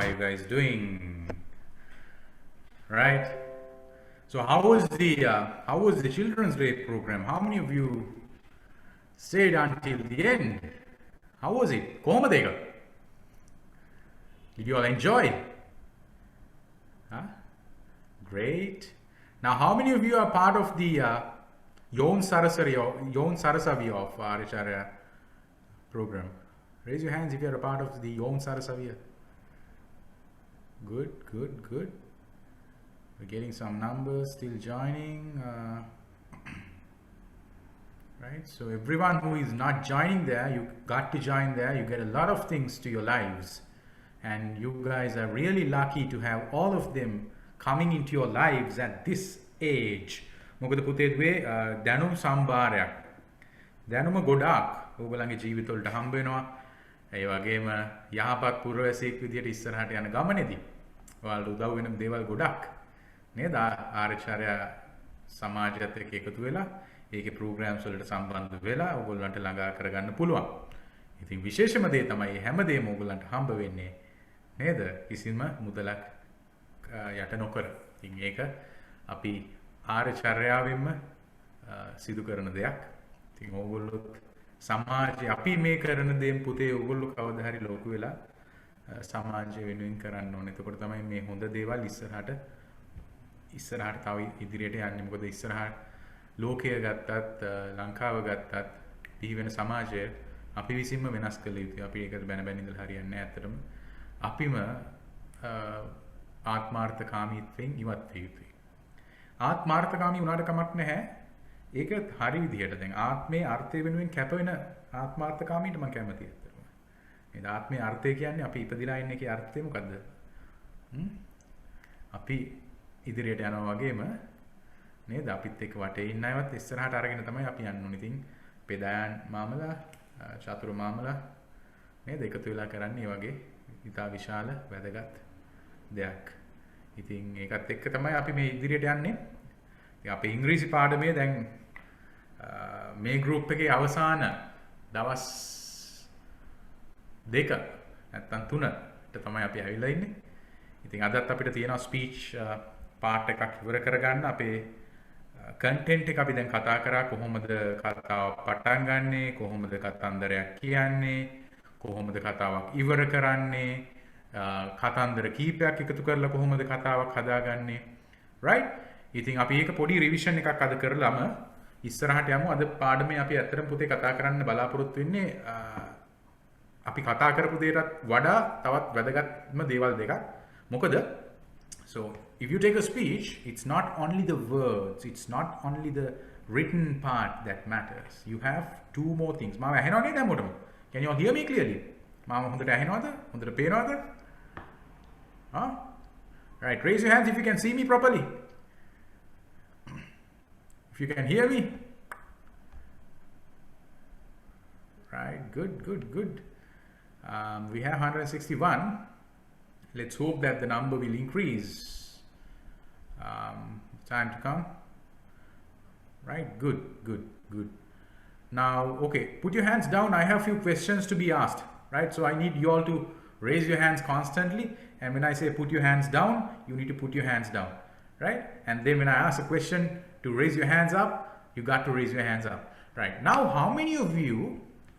you guys doing? Right. So how was the Children's Day program? How many of you stayed until the end? How was it? කොහොමද ඒක? Did you all enjoy? Huh? Great. Now, how many of you are part of the Yon Sarasavi of Aracharya program? Raise your hands if you are a part of the Yon Sarasaviya. Good, good, good. We're getting some numbers still joining. Right, so everyone who is not joining there, you got to join there. You get a lot of things to your lives, and you guys are really lucky to have all of them coming into your lives at this age. මොකද පුතේ දුවේ දැනුම් සම්භාරයක් දැනුම ගොඩාක් ඕගොල්ලන්ගේ ජීවිතවලට හම්බ වෙනවා. ඒ වගේම යහපත් පුරවැසියෙක් විදියට ඉස්සරහට යන ගමනේදී ඔයාලට උදව් වෙන දේවල් ගොඩක් නේද? ආරචාර්ය සමාජයත් එක්ක එකතු වෙලා ඒකේ ප්‍රෝග්‍රෑම්ස් වලට සම්බන්ධ වෙලා ඕගොල්ලන්ට ළඟා කරගන්න පුළුවන්. ඉතින් විශේෂම දේ තමයි හැමදේම ඕගොල්ලන්ට හම්බ වෙන්නේ නේද? කිසිම මුදලක් යට නොකර. ඉතින් ඒක අපි ආරචාර්යාවෙන්ම සිදු කරන දෙයක්. ඉතින් ඕගොල්ලොත් සමාජයේ අපි මේ කරන දේන් පුතේ ඕගොල්ලෝ කවදා හරි ලෝකු වෙලා සමාජය වෙනුවෙන් කරන්න ඕනේ. එතකොට තමයි මේ හොඳ දේවල් ඉස්සරහට තව ඉදිරියට යන්නේ. මොකද ඉස්සරහට ලෝකය ගත්තත් ලංකාව ගත්තත් පිහිවෙන සමාජය අපි විසින්ම වෙනස් කළ යුතුයි. අපි ඒකට බැන බැන ඉඳලා හරියන්නේ නැහැ. ඇත්තටම අපිම ආත්මාර්ථකාමීත්වයෙන් ඉවත් විය යුතුයි. ආත්මාර්ථකාමී වුණාට කමක් නැහැ. ඒක හරි විදිහට දැන් ආත්මයේ අර්ථය වෙනුවෙන් කැප වෙන ආත්මාර්ථකාමීට මම කැමතියි. මේ ආත්මයේ අර්ථය කියන්නේ අපි ඉපදිලා ඉන්න එකේ අර්ථය මොකද්ද? අපි ඉදිරියට යනවා වගේම නේද? අපිත් එක්ක වටේ ඉන්න අයවත් ඉස්සරහට අරගෙන තමයි අපි යන්න ඕනේ. ඉතින් පෙදායන් මාමලා, චතුරු මාමලා නේද? එකතු වෙලා කරන්නේ මේ වගේ ඉතා විශාල වැදගත් දෙයක්. ඉතින් ඒකත් එක්ක තමයි අපි මේ ඉදිරියට යන්නේ. ඉතින් අපේ ඉංග්‍රීසි පාඩමේ දැන් මේ ගෲප් එකේ අවසාන දවස් 2 නැත්නම් 3ට තමයි අපි ඇවිල්ලා ඉන්නේ. ඉතින් අදත් අපිට තියෙනවා ස්පීච් පාර්ට් එකක් ඉවර කරගන්න. අපේ කන්ටෙන්ට් එක අපි දැන් කතා කරා කොහොමද කතාව පටන් ගන්නෙ, කොහොමද කතන්දරයක් කියන්නේ, කොහොමද කතාවක් ඉවර කරන්නේ, කතන්දර කීපයක් එකතු කරලා කොහොමද කතාවක් හදාගන්නේ. right? ඉතින් අපි ඒක පොඩි රිවිෂන් එකක් අද කරලාම ඉස්සරහට යමු. අද පාඩමේ අපි ඇත්තටම පුතේ කතා කරන්න බලාපොරොත්තු වෙන්නේ අපි කතා කරපු දේටත් වඩා තවත් වැදගත්ම දේවල් දෙකක්. මොකද so if you take a speech, it's not only the words, it's not only the written part that matters. You have two more things. මාව ඇහෙනව නේද හැමෝටම? Can you all hear me clearly? මාව හොඳට ඇහෙනවද? හොඳට පේනවද? Right, raise your hands if you can see me properly. If you can hear me. Right, good, good, good. We have 161. Let's hope that the number will increase. Time to come. Right, good, good, good. Now, okay, put your hands down. I have a few questions to be asked. Right, so I need you all to raise your hands constantly. And when I say put your hands down, you need to put your hands down. Right, and then when I ask a question to raise your hands up, you got to raise your hands up. Right, now how many of you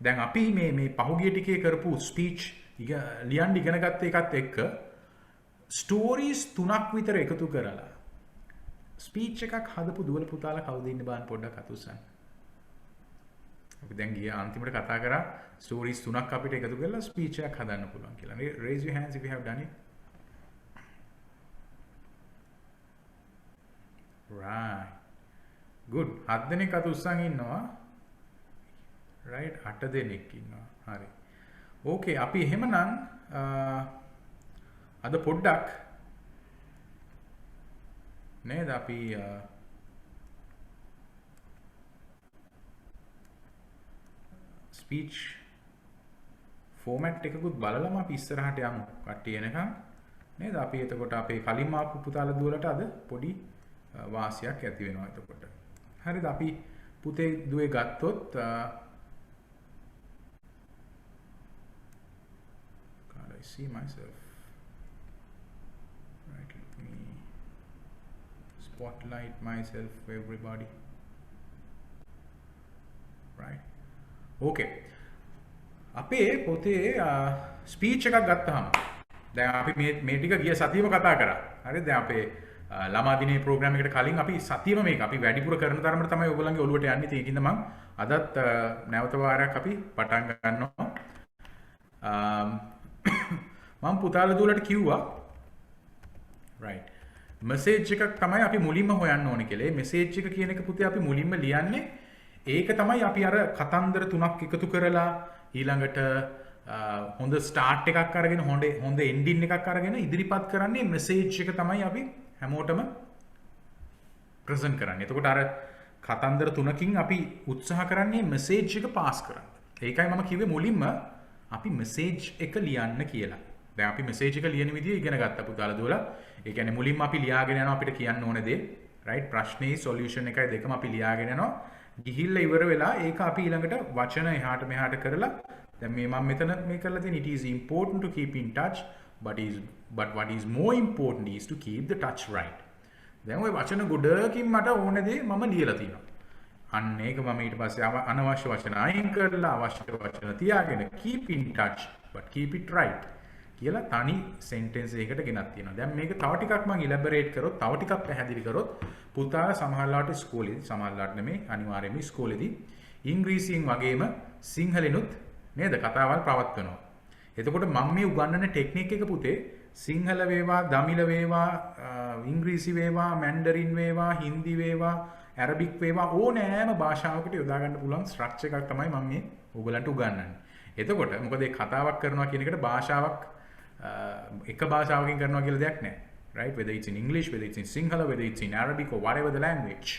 දැන් අපි මේ පහුගිය ටිකේ කරපු speech ලියන්න ඉගෙන ගත්ත එකත් එක්ක ස්ටෝරීස් 3ක් විතර එකතු කරලා ස්පීච් එකක් හදපු දුවල පුතාලා කවුද ඉන්නේ බලන්න පොඩ්ඩක් අතුස්සන්න. අපි දැන් ගිය අන්තිමට කතා කරා ස්ටෝරීස් 3ක් අපිට එකතු කරලා ස්පීච් එකක් හදන්න පුළුවන් කියලා. Raise your hands if you have done it. Right. Good. 7 දෙනෙක් අතුස්සන් ඉන්නවා. right, 8 දෙනෙක් ඉන්නවා. හරි. ඕකේ, අපි එහෙමනම් අද පොඩ්ඩක් නේද අපි ස්පීච් ෆෝමැට් එකකුත් බලලම අපි ඉස්සරහට යමු. කට්ටිය එනකන් නේද? අපි එතකොට අපේ කලින්ම ආපු පුතාලා දුවලට අද පොඩි වාසියක් ඇති වෙනවා එතකොට. හරිද? අපි පුතේ දුවේ ගත්තොත් I see myself. spotlight myself, everybody. Right. Okay. අපේ පොතේ ස්පීච් එකක් ගත්තාම දැන් අපි මේ ටික ගිය සතියේම කතා කරා. හරිද? දැන් අපේ ළමා දිනේ ප්‍රෝග්‍රෑම් එකට කලින් අපි සතියෙම මේක අපි වැඩිපුර කරන තරමට තමයි ඔයගොල්ලන්ගේ ඔළුවට යන්නේ. ඒකින්ද මම අදත් නැවත වාරයක් අපි පටන් ගන්නවා. මම පුතාලා දුවලට කිව්වා right message එකක් තමයි අපි මුලින්ම හොයන්න ඕනේ කියලා. මේ message එක කියන එක පුතේ අපි මුලින්ම ලියන්නේ. ඒක තමයි අපි අර කතන්දර තුනක් එකතු කරලා ඊළඟට හොඳ ස්ටාර්ට් එකක් අරගෙන හොඳ එන්ඩින් එකක් අරගෙන ඉදිරිපත් කරන්නේ message එක තමයි අපි හැමෝටම ප්‍රසන්ට් කරන්නේ. එතකොට අර කතන්දර තුනකින් අපි උත්සාහ කරන්නේ message එක පාස් කරන්න. ඒකයි මම කිව්වේ මුලින්ම අපි message එක ලියන්න කියලා. දැන් අපි message එක ලියන විදිය ඉගෙන ගත්තා පුතාලා දුවලා. ඒ කියන්නේ මුලින්ම අපි ලියාගෙන යනවා අපිට කියන්න ඕන දේ. right ප්‍රශ්නේ solution එකයි දෙකම අපි ලියාගෙන යනවා. ගිහිල්ලා ඉවර වෙලා ඒක අපි ඊළඟට වචන එහාට මෙහාට කරලා දැන් මේ මම මෙතන මේ කරලා තියෙන it is important to keep in touch but what is more important is to keep the touch right. දැන් ওই වචන ගොඩකින් මට ඕන දේ මම ලියලා තියෙනවා. අන්න ඒක මම ඊට පස්සේ අනවශ්‍ය වචන අයින් කරලා අවශ්‍ය වචන තියාගෙන keep in touch but keep it right කියලා තනි sentence එකකට ගෙනත් තියෙනවා. දැන් මේක තව ටිකක් මම elaborate කරොත් තව ටිකක් පැහැදිලි කරොත් පුතා සමහරලාට ඉස්කෝලේදී සමහරලාට නෙමෙයි අනිවාර්යයෙන්ම ඉස්කෝලේදී ඉංග්‍රීසියෙන් වගේම සිංහලෙනුත් නේද කතාවල් පවත්වනවා. එතකොට මම මේ උගන්වන ටෙක්නික් එක පුතේ සිංහල වේවා දමිළ වේවා ඉංග්‍රීසි වේවා මැන්ඩරින් වේවා හින්දි වේවා ඇරබික් වේවා ඕනෑම භාෂාවකට යොදා ගන්න පුළුවන් ස්ට්‍රක්චර් එකක් තමයි මම මේ ඔයගලන්ට උගන්වන්නේ. එතකොට මොකද මේ කතාවක් කරනවා කියන එකට භාෂාවක් එක භාෂාවකින් කරනවා කියලා දෙයක් නැහැ. Right? Whether it's in English, whether it's in Sinhala, whether it's in Arabic or whatever the language,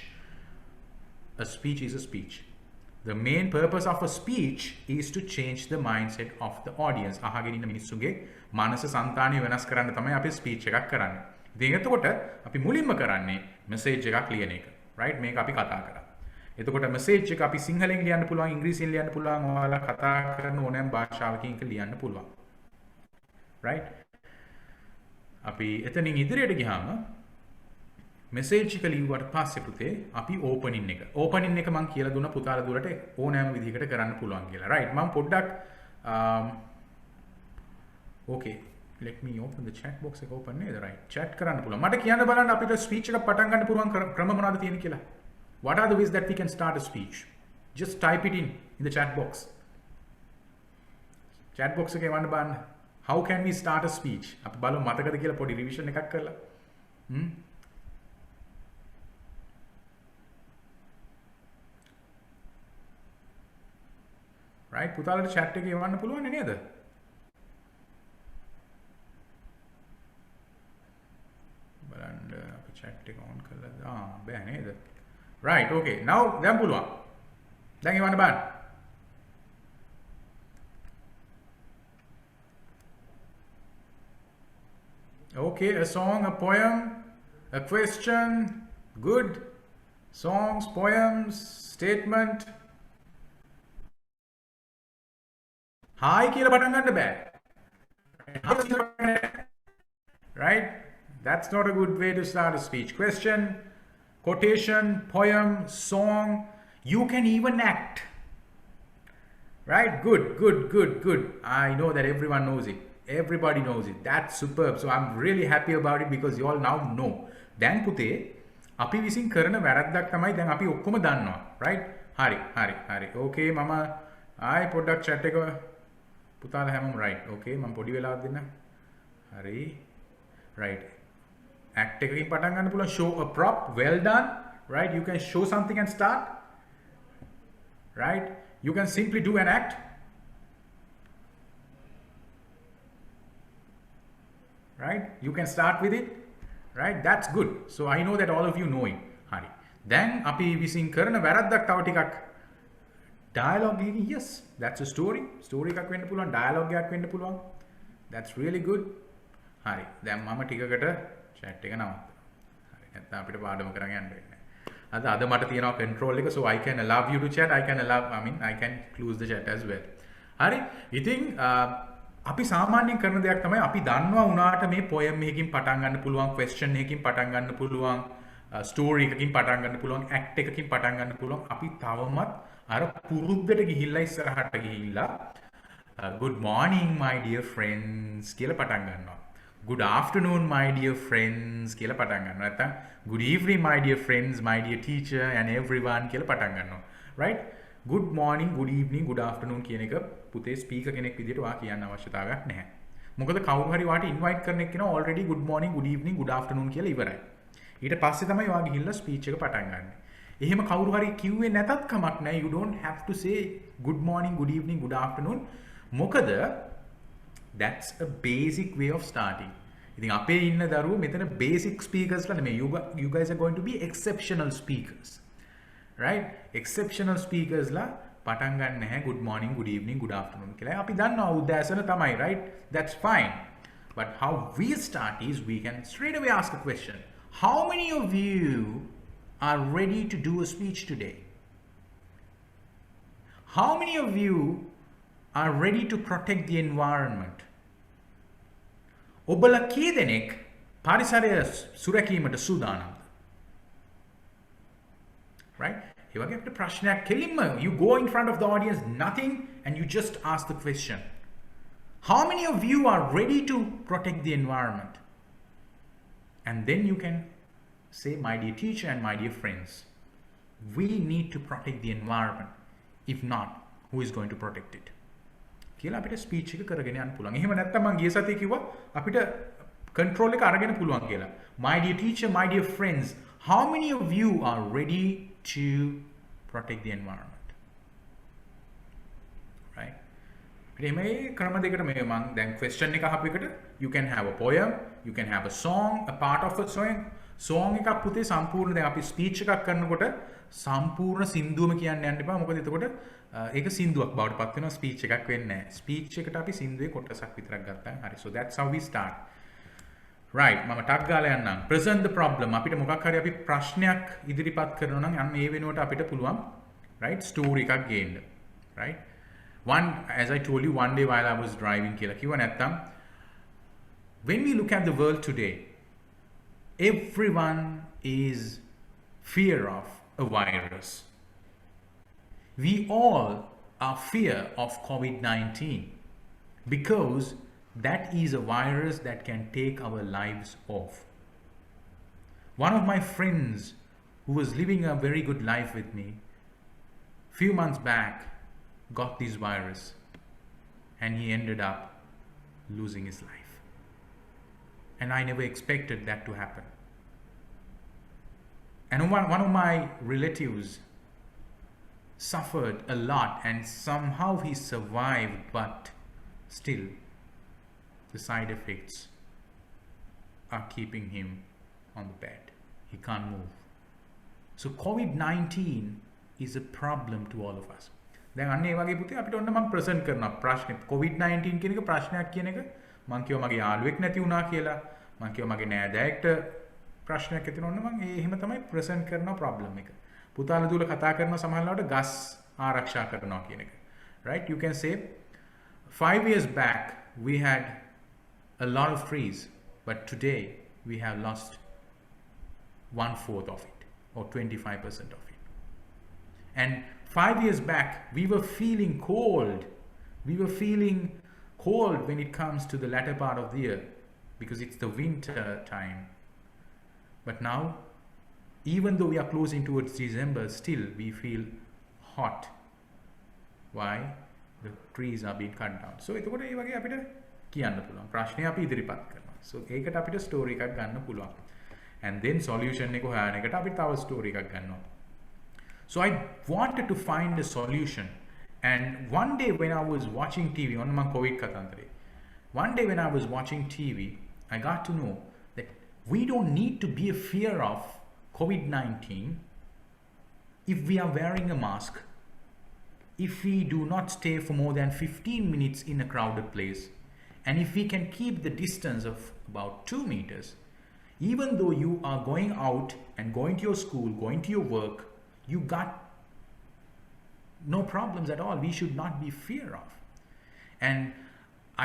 a speech is a speech. The main purpose of a speech is to change the mindset of the audience. අහගෙන ඉන්න මිනිස්සුගේ මානස సంతානිය වෙනස් කරන්න තමයි අපි speech එකක් කරන්නේ. ඉතින් එතකොට අපි මුලින්ම කරන්නේ මෙසේජ් එකක් ලියන එක. right? මේක අපි කතා කරා. එතකොට මෙසේජ් එක අපි සිංහලෙන් ලියන්න පුළුවන්, ඉංග්‍රීසියෙන් ලියන්න පුළුවන්, ඔයාලා කතා කරන ඕනෑම භාෂාවකින් ඒක ලියන්න පුළුවන්. right? අපි එතනින් ඉදිරියට ගියාම message එක ලියුවට පස්සේ පුතේ අපි opening එක මම කියලා දුන්න පුතාලා දුරට ඕනෑම විදිහකට කරන්න පුළුවන් කියලා. right? මම පොඩ්ඩක් okay let me open the chat box එක open නේද? right? chat කරන්න පුළුවන්. මට කියන්න බලන්න අපිට speech එක පටන් ගන්න පුළුවන් ක්‍රම මොනවද තියෙන්නේ කියලා. What are the ways that we can start a speech? Just type it in the chat box. Chat box එකේ වන්න බලන්න. How can we start a speech? අපි බලමු මතකද කියලා පොඩි රිවිෂන් එකක් කරලා. right? පුතාලට chat එකේ එවන්න පුළුවන් නේද? බලන්න අපි chat එක on කරලා බෑ නේද? right, okay. now දැන් පුළුවන්. දැන් එවන්න බලන්න. Okay, a song, a poem, a question, good. Songs, poems, statement. Hi කියලා පටන් ගන්න බෑ. Right? That's not a good way to start a speech. Question, quotation, poem, song. You can even act. Right? Good. I know that everyone knows it. Everybody knows it. That's superb. So I'm really happy about it because you all now know. දැන් පුතේ අපි විසින් කරන වැරද්දක් තමයි දැන් අපි ඔක්කොම දන්නවා. right? හරි. okay මම ආයි පොඩ්ඩක් chat එක පුතාලා හැමෝම right. okay මම පොඩි වෙලාවක් දෙන්න. හරි. right. act එකකින් පටන් ගන්න පුළුවන්. show a prop. well done. right? You can show something and start. right? You can simply do an act. right? You can start with it. right? That's good. So I know that all of you know it. හරි. දැන් අපි විසින් කරන වැරද්දක් තව ටිකක් dialogue එකකින් yes, that's a story. story එකක් වෙන්න පුළුවන්, dialogue එකක් වෙන්න පුළුවන්. That's really good. හරි. දැන් මම ටිකකට chat එක නවත්තනවා. හරි. නැත්නම් අපිට පාඩම කරන් යන්න වෙන්නේ නැහැ. අද මට තියෙනවා control එක, so I can allow you to chat. I can close the chat as well. හරි. ඉතින් අපි සාමාන්‍යයෙන් කරන දෙයක් තමයි අපි දන්නවා උනාට මේ poem එකකින් පටන් ගන්න පුළුවන්, question එකකින් පටන් ගන්න පුළුවන්, ස්ටෝරි එකකින් පටන් ගන්න පුළුවන්, ඇක්ට් එකකින් පටන් ගන්න පුළුවන්. අපි තවමත් අර පුරුද්දට ගිහිල්ලා ඉස්සරහට ගිහිල්ලා good morning my dear friends කියලා පටන් ගන්නවා. good afternoon my dear friends කියලා පටන් ගන්නවා. නැත්නම් good evening my dear friends, my dear teacher and everyone කියලා පටන් ගන්නවා. right? good morning, good evening, good afternoon කියන එක පුතේ ස්පීකර් කෙනෙක් විදිහට වා කියන්න අවශ්‍යතාවයක් නැහැ. මොකද කවුරු හරි වාට ඉන්වයිට් කරන එක්කෙනා already good morning, good evening, good afternoon කියලා ඉවරයි. ඊට පස්සේ තමයි වා ගිහිල්ලා ස්පීච් එක පටන් ගන්න. එහෙම කවුරු හරි කිව්වේ නැතත් කමක් නැහැ. You don't have to say good morning, good evening, good afternoon. මොකද that's a basic way of starting. ඉතින් අපේ ඉන්න දරුවෝ මෙතන basic speakers ලා නෙමෙයි. You guys are going to be exceptional speakers. right? exceptional speakers ලා පටන් ගන්න නැහැ good morning, good evening, good afternoon කියලා. අපි දන්නවා උදෑසන තමයි, right? That's fine. But how we start is we can straight away ask a question. How many of you are ready to do a speech today? How many of you are ready to protect the environment? ඔබලා කී දෙනෙක් පරිසරය සුරැකීමට සූදානම්ද? right? ඒ වගේ අපිට ප්‍රශ්නයක් කෙලින්ම you go in front of the audience, nothing, and you just ask the question. How many of you are ready to protect the environment? And then you can say, my dear teacher and my dear friends, we need to protect the environment. If not, who is going to protect it? කියලා අපිට speech එක කරගෙන යන්න පුළුවන්. එහෙම නැත්නම් මම ගිය සතියේ කිව්වා අපිට control එක අරගෙන පුළුවන් කියලා. My dear teacher, my dear friends, how many of you are ready to protect the environment? right? මේ ක්‍රම දෙකට මේ මම දැන් question එක අහපු එකට you can have a poem, you can have a song, a part of a song එකක් පුතේ සම්පූර්ණ දැන් අපි ස්පීච් එකක් කරනකොට සම්පූර්ණ සින්දුවම කියන්න යන්න එපා. මොකද එතකොට ඒක සින්දුවක් බවට පත් වෙනවා, ස්පීච් එකක් වෙන්නේ නැහැ. ස්පීච් එකට අපි සින්දුවේ කොටසක් විතරක් ගත්තා. හරි. So that's how we start. right. මම ටක් ගාලා යන්නම්. present the problem. අපිට මොකක් හරි අපි ප්‍රශ්නයක් ඉදිරිපත් කරනවා නම් අන්න ඒ වෙනුවට අපිට පුළුවන් right story එකක් ගේන්න. right? As I told you one day while I was driving කියලා කිව්වා නැත්තම් when we look at the world today, everyone is fear of a virus. We all are fear of COVID-19 because that is a virus that can take our lives off. One of my friends who was living a very good life with me few months back got this virus and he ended up losing his life. And I never expected that to happen. And one of my relatives suffered a lot and somehow he survived, but still the side effects are keeping him on the bed. He can't move. So COVID-19 is a problem to all of us. දැන් අන්න ඒ වගේ පුතේ අපිට ඔන්න මම present කරනවා ප්‍රශ්නේ COVID-19 කියන එක ප්‍රශ්නයක් කියන එක මම කිව්වා මගේ යාළුවෙක් නැති වුණා කියලා මම කිව්වා මගේ නෑදෑයෙක්ට ප්‍රශ්නයක් ඇති වෙනවා නම් ඒ එහෙම තමයි ප්‍රසන්ට් කරන ප්‍රොබ්ලම් එක. පුතාලා දුවලා කතා කරන සමහරවිට ගස් ආරක්ෂා කරනවා කියන එක. right? You can say 5 years back we had a lot of trees, but today we have lost 1/4 of it or 25% of it. And 5 years back we were feeling cold. We were feeling cold when it comes to the latter part of the year because it's the winter time. But now, even though we are closing towards December, still we feel hot. Why? The trees are being cut down. So එතකොට ඒ වගේ අපිට කියන්න පුළුවන්. ප්‍රශ්නේ අපි ඉදිරිපත් කරනවා. So ඒකට අපිට ස්ටෝරි එකක් ගන්න පුළුවන්. And then solution එක හොයන එකට අපි තව ස්ටෝරි එකක් ගන්නවා. So I wanted to find a solution. And one day when I was watching TV, on my COVID katantre, one day when I was watching TV, I got to know that we don't need to be a fear of COVID-19 if we are wearing a mask, if we do not stay for more than 15 minutes in a crowded place, and if we can keep the distance of about 2 meters, even though you are going out and going to your school, going to your work, you got no problems at all. We should not be fear of. And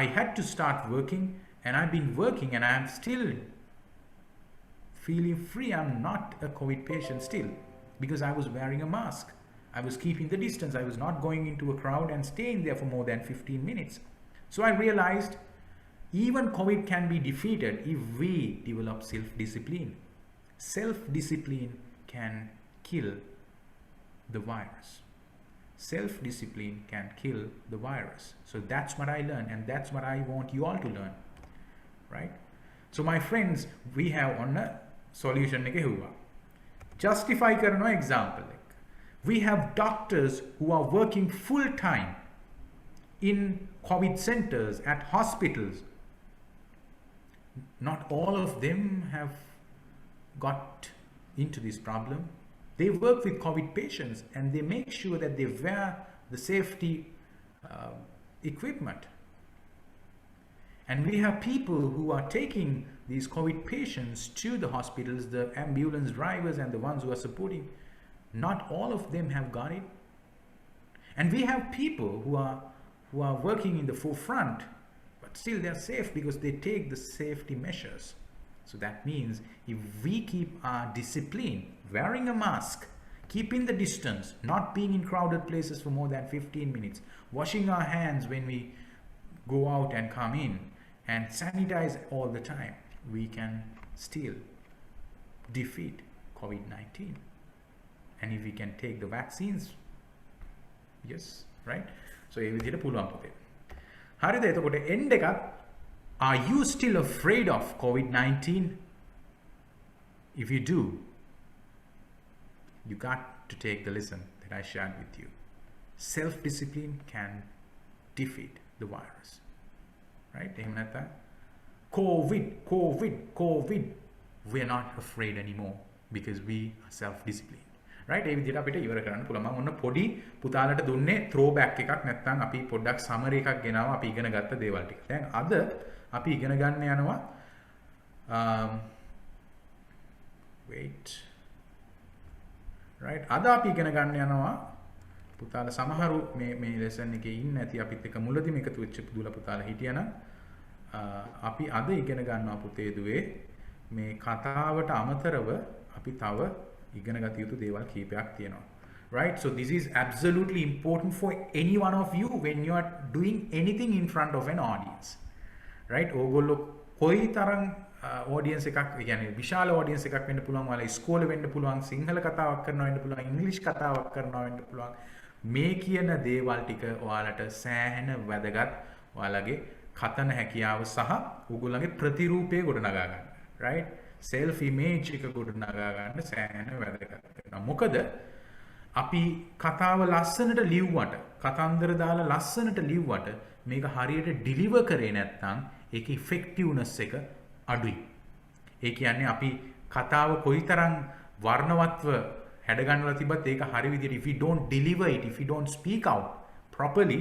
I had to start working, and I've been working and I am still feeling free. I'm not a COVID patient still because I was wearing a mask. I was keeping the distance. I was not going into a crowd and staying there for more than 15 minutes. So I realized even COVID can be defeated if we develop self-discipline. Self-discipline can kill the virus. Self-discipline can kill the virus. So that's what I learned, and that's what I want you all to learn, right? So my friends, we have on a solution එක හුවා. Justify කරනවා example එක. We have doctors who are working full time in COVID centers, at hospitals. Not all of them have got into this problem. They work with COVID patients and they make sure that they wear the safety equipment. And we have people who are taking these COVID patients to the hospitals, the ambulance drivers and the ones who are supporting. Not all of them have got it. And we have people who are working in the forefront, but still they're safe because they take the safety measures. So that means if we keep our discipline, wearing a mask, keeping the distance, not being in crowded places for more than 15 minutes, washing our hands when we go out and come in, and sanitize all the time, we can still defeat COVID-19. And if we can take the vaccines, yes, right? So ඒ විදිහට පුළුවන් පුතේ. හරිද? එතකොට end එකත්, are you still afraid of COVID-19? If you do, you got to take the lesson that I shared with you. Self-discipline can defeat the virus. Right? එහෙම නැත්නම් COVID, we're not afraid anymore because we are self-disciplined. Right? ඒ විදිහට අපිට ඉවර කරන්න පුළුවන්. මම ඔන්න පොඩි පුතාලට දුන්නේ throwback එකක්, නැත්නම් අපි පොඩ්ඩක් summary එකක් ගෙනාවා අපි ඉගෙන ගත්ත දේවල් ටික. දැන් අද අපි ඉගෙන ගන්න යනවා wait. Right? අද අපි ඉගෙන ගන්න යනවා පුතාලා සමහරු මේ lesson එකේ ඉන්නේ නැති අපිත් එක්ක මුලදීම එකතු වෙච්ච දුවලා පුතාලා හිටියනම් අපි අද ඉගෙන ගන්නවා පුතේ දුවේ මේ කතාවට අමතරව අපි තව ඉගෙන ගත යුතු දේවල් කීපයක් තියෙනවා. Right? So this is absolutely important for any one of you when you are doing anything in front of an audience. Right? ඕගොල්ලෝ කොයි තරම් audience එකක්, يعني විශාල audience එකක් වෙන්න පුළුවන්, ඔයාලා ඉස්කෝලේ වෙන්න පුළුවන්, සිංහල කතාවක් කරනවා වෙන්න පුළුවන්, ඉංග්‍රීසි කතාවක් කරනවා වෙන්න පුළුවන්. මේ කියන දේවල් ටික ඔයාලට සෑහෙන වැදගත්, ඔයාලගේ කතන හැකියාව සහ ඔයගොල්ලන්ගේ ප්‍රතිරූපය ගොඩනගා ගන්න. Right? self image එක ගොඩනගා ගන්න සෑහෙන වැදගත් වෙනවා. මොකද අපි කතාව ලස්සනට ලිව්වට, කතන්දර දාලා ලස්සනට ලිව්වට මේක හරියට ඩිලිවර් කරේ නැත්නම් ඒකේ ඉෆෙක්ටිව්නස් එක අඩුයි. ඒ කියන්නේ අපි කතාව කොයිතරම් වර්ණවත්ව හැඩගන්නලා තිබ්බත් ඒක හරි විදිහට if we don't deliver it, if we don't speak out properly,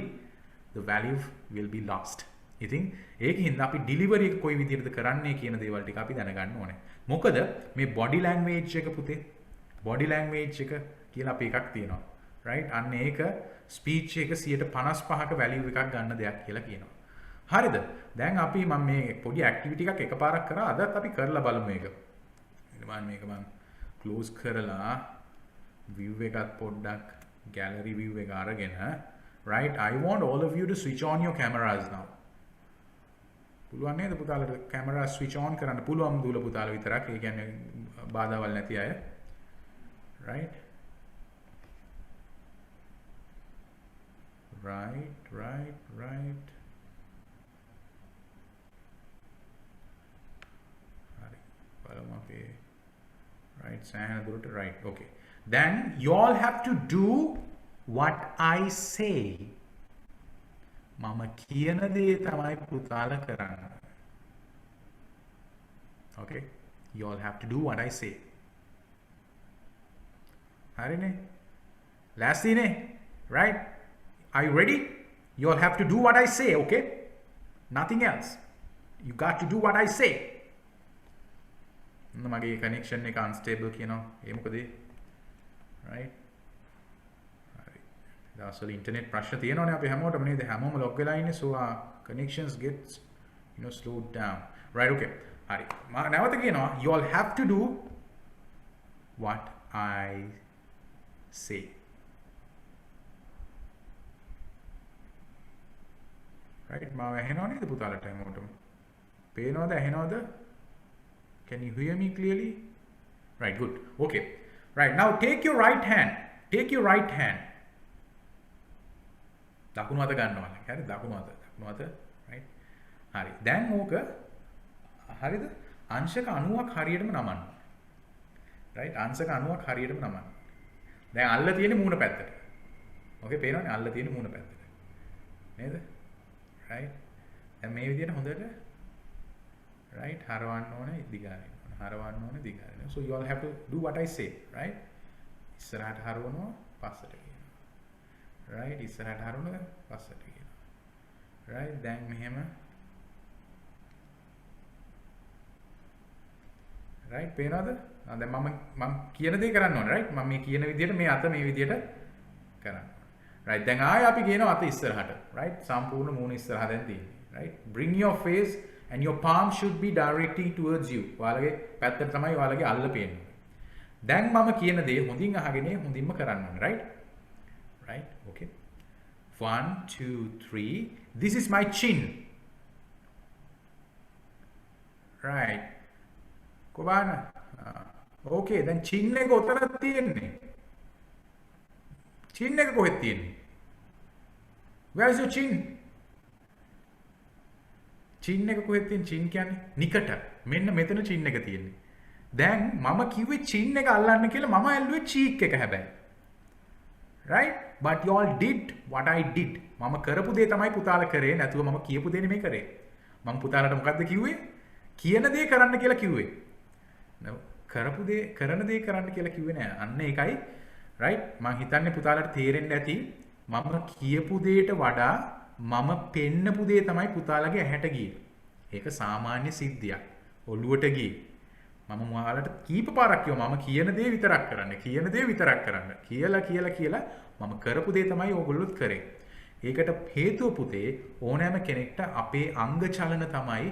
the value will be lost. ඉතින් ඒකින්ද අපි ඩිලිවරි එක කොයි විදිහටද කරන්නේ කියන දේවල් ටික අපි දැනගන්න ඕනේ. මොකද මේ බොඩි ලැන්ග්වේජ් එක පුතේ, බොඩි ලැන්ග්වේජ් එක කියලා අපි එකක් තියෙනවා. right? අන්න ඒක ස්පීච් එක 55%ක වැලියු එකක් ගන්න දෙයක් කියලා කියනවා. හරිද? දැන් අපි මම මේ පොඩි ඇක්ටිවිටි එකක් එකපාරක් කරා. අදත් අපි කරලා බලමු මේක. මේක මම ක්ලෝස් කරලා view එකත් පොඩ්ඩක් gallery view එක අරගෙන, right? I want all of you to switch on your cameras now. පුළුවන් නේද පුතාලට camera switch on කරන්න පුළුවන් දුල පුතාල විතරක්. ඒ කියන්නේ බාධාවල් නැති අය. right? right. හරි. බලමු අපි. right, සෑහෙන දුරට right. okay. Then you all have to do what I say. මම කියන දේ තමයි පුතාලා කරන්න. Okay? You all have to do what I say. හරිනේ? ලෑස්තිනේ? Right? Are you ready? You all have to do what I say, okay? Nothing else. You got to do what I say. මගේ connection එක unstable කියනවා. ඒ මොකද? Right? දවස්වල internet ප්‍රශ්න තියෙනවනේ අපි හැමෝටම නේද? හැමෝම ලොග් වෙලා ඉන්නේ, so our connections gets slowed down. Right? Okay. හරි. මම නැවත කියනවා you all have to do what I say. right මාව ඇහෙනව නේද පුතාලට හැමෝටම? පේනවද ඇහෙනවද? Can you hear me clearly? Right, good. Okay. Right, now take your right hand. Take your right hand. දකුණු අත ගන්නවා. හරි දකුණු අත. right. හරි. දැන් ඕක හරිද? අංශක 90ක් හරියටම නමන්න. right අංශක 90ක් හරියටම නමන්න. දැන් අල්ල තියෙන්නේ මූණ පැත්තට. ඕකේ පේනවනේ අල්ල තියෙන්නේ මූණ පැත්තට. නේද? right. දැන් මේ විදිහට හොඳට right හරවන්න ඕනේ දිගාරින්න. හරවන්න ඕනේ දිගාරින්න. So you all have to do what I say, right? ඉස්සරහට හරවනවා පස්සට කියනවා. right ඉස්සරහට හරවනවා පස්සට කියනවා. right දැන් මෙහෙම right පේනවද? දැන් මම කියන දේ කරන්න ඕනේ right? මම මේ කියන විදිහට මේ අත මේ විදිහට කරන්න. right දැන් ආයෙ අපි කියනවා අත ඉස්සරහට right සම්පූර්ණ මූණ ඉස්සරහ දැන් තියෙන්නේ right bring your face and your palm should be directing towards you. ඔයාලගේ පැත්තට තමයි ඔයාලගේ අල්ල පේන්නේ. දැන් මම කියන දේ හොඳින් අහගෙන හොඳින්ම කරන්න ඕනේ right? right okay 1 2 3 this is my chin. right කොබාන okay දැන් chin එක උතරක් තියෙන්නේ. chin එක කොහෙද තියෙන්නේ? where is your chin? chin එක කොහෙද තියෙන්නේ? chin කියන්නේ නිකට. මෙන්න මෙතන chin එක තියෙන්නේ. දැන් මම කිව්වේ chin එක අල්ලන්න කියලා මම ඇල්ලුවේ cheek එක හැබැයි. right but you all did what I did. මම කරපු දේ තමයි පුතාලා කරේ නැතුව මම කියපු දේ නෙමෙයි කරේ. මම පුතාලට මොකද්ද කිව්වේ? කියන දේ කරන්න කියලා කිව්වේ. කරපු දේ කරන දේ කරන්න කියලා කිව්වේ නෑ. අන්න ඒකයි right මම හිතන්නේ පුතාලට තේරෙන්න ඇති මම කියපු දෙයට වඩා මම පෙන්නපු දේ තමයි පුතාලගේ ඇහැට ගියේ. ඒක සාමාන්‍ය සිද්ධියක්. ඔළුවට ගියේ. මම ඔයාලට කීප පාරක් කිව්වා මම කියන දේ විතරක් කරන්න. කියන දේ විතරක් කරන්න. කියලා මම කරපු දේ තමයි ඕගොල්ලොත් කරේ. ඒකට හේතුව පුතේ ඕනෑම කෙනෙක්ට අපේ අංග චලන තමයි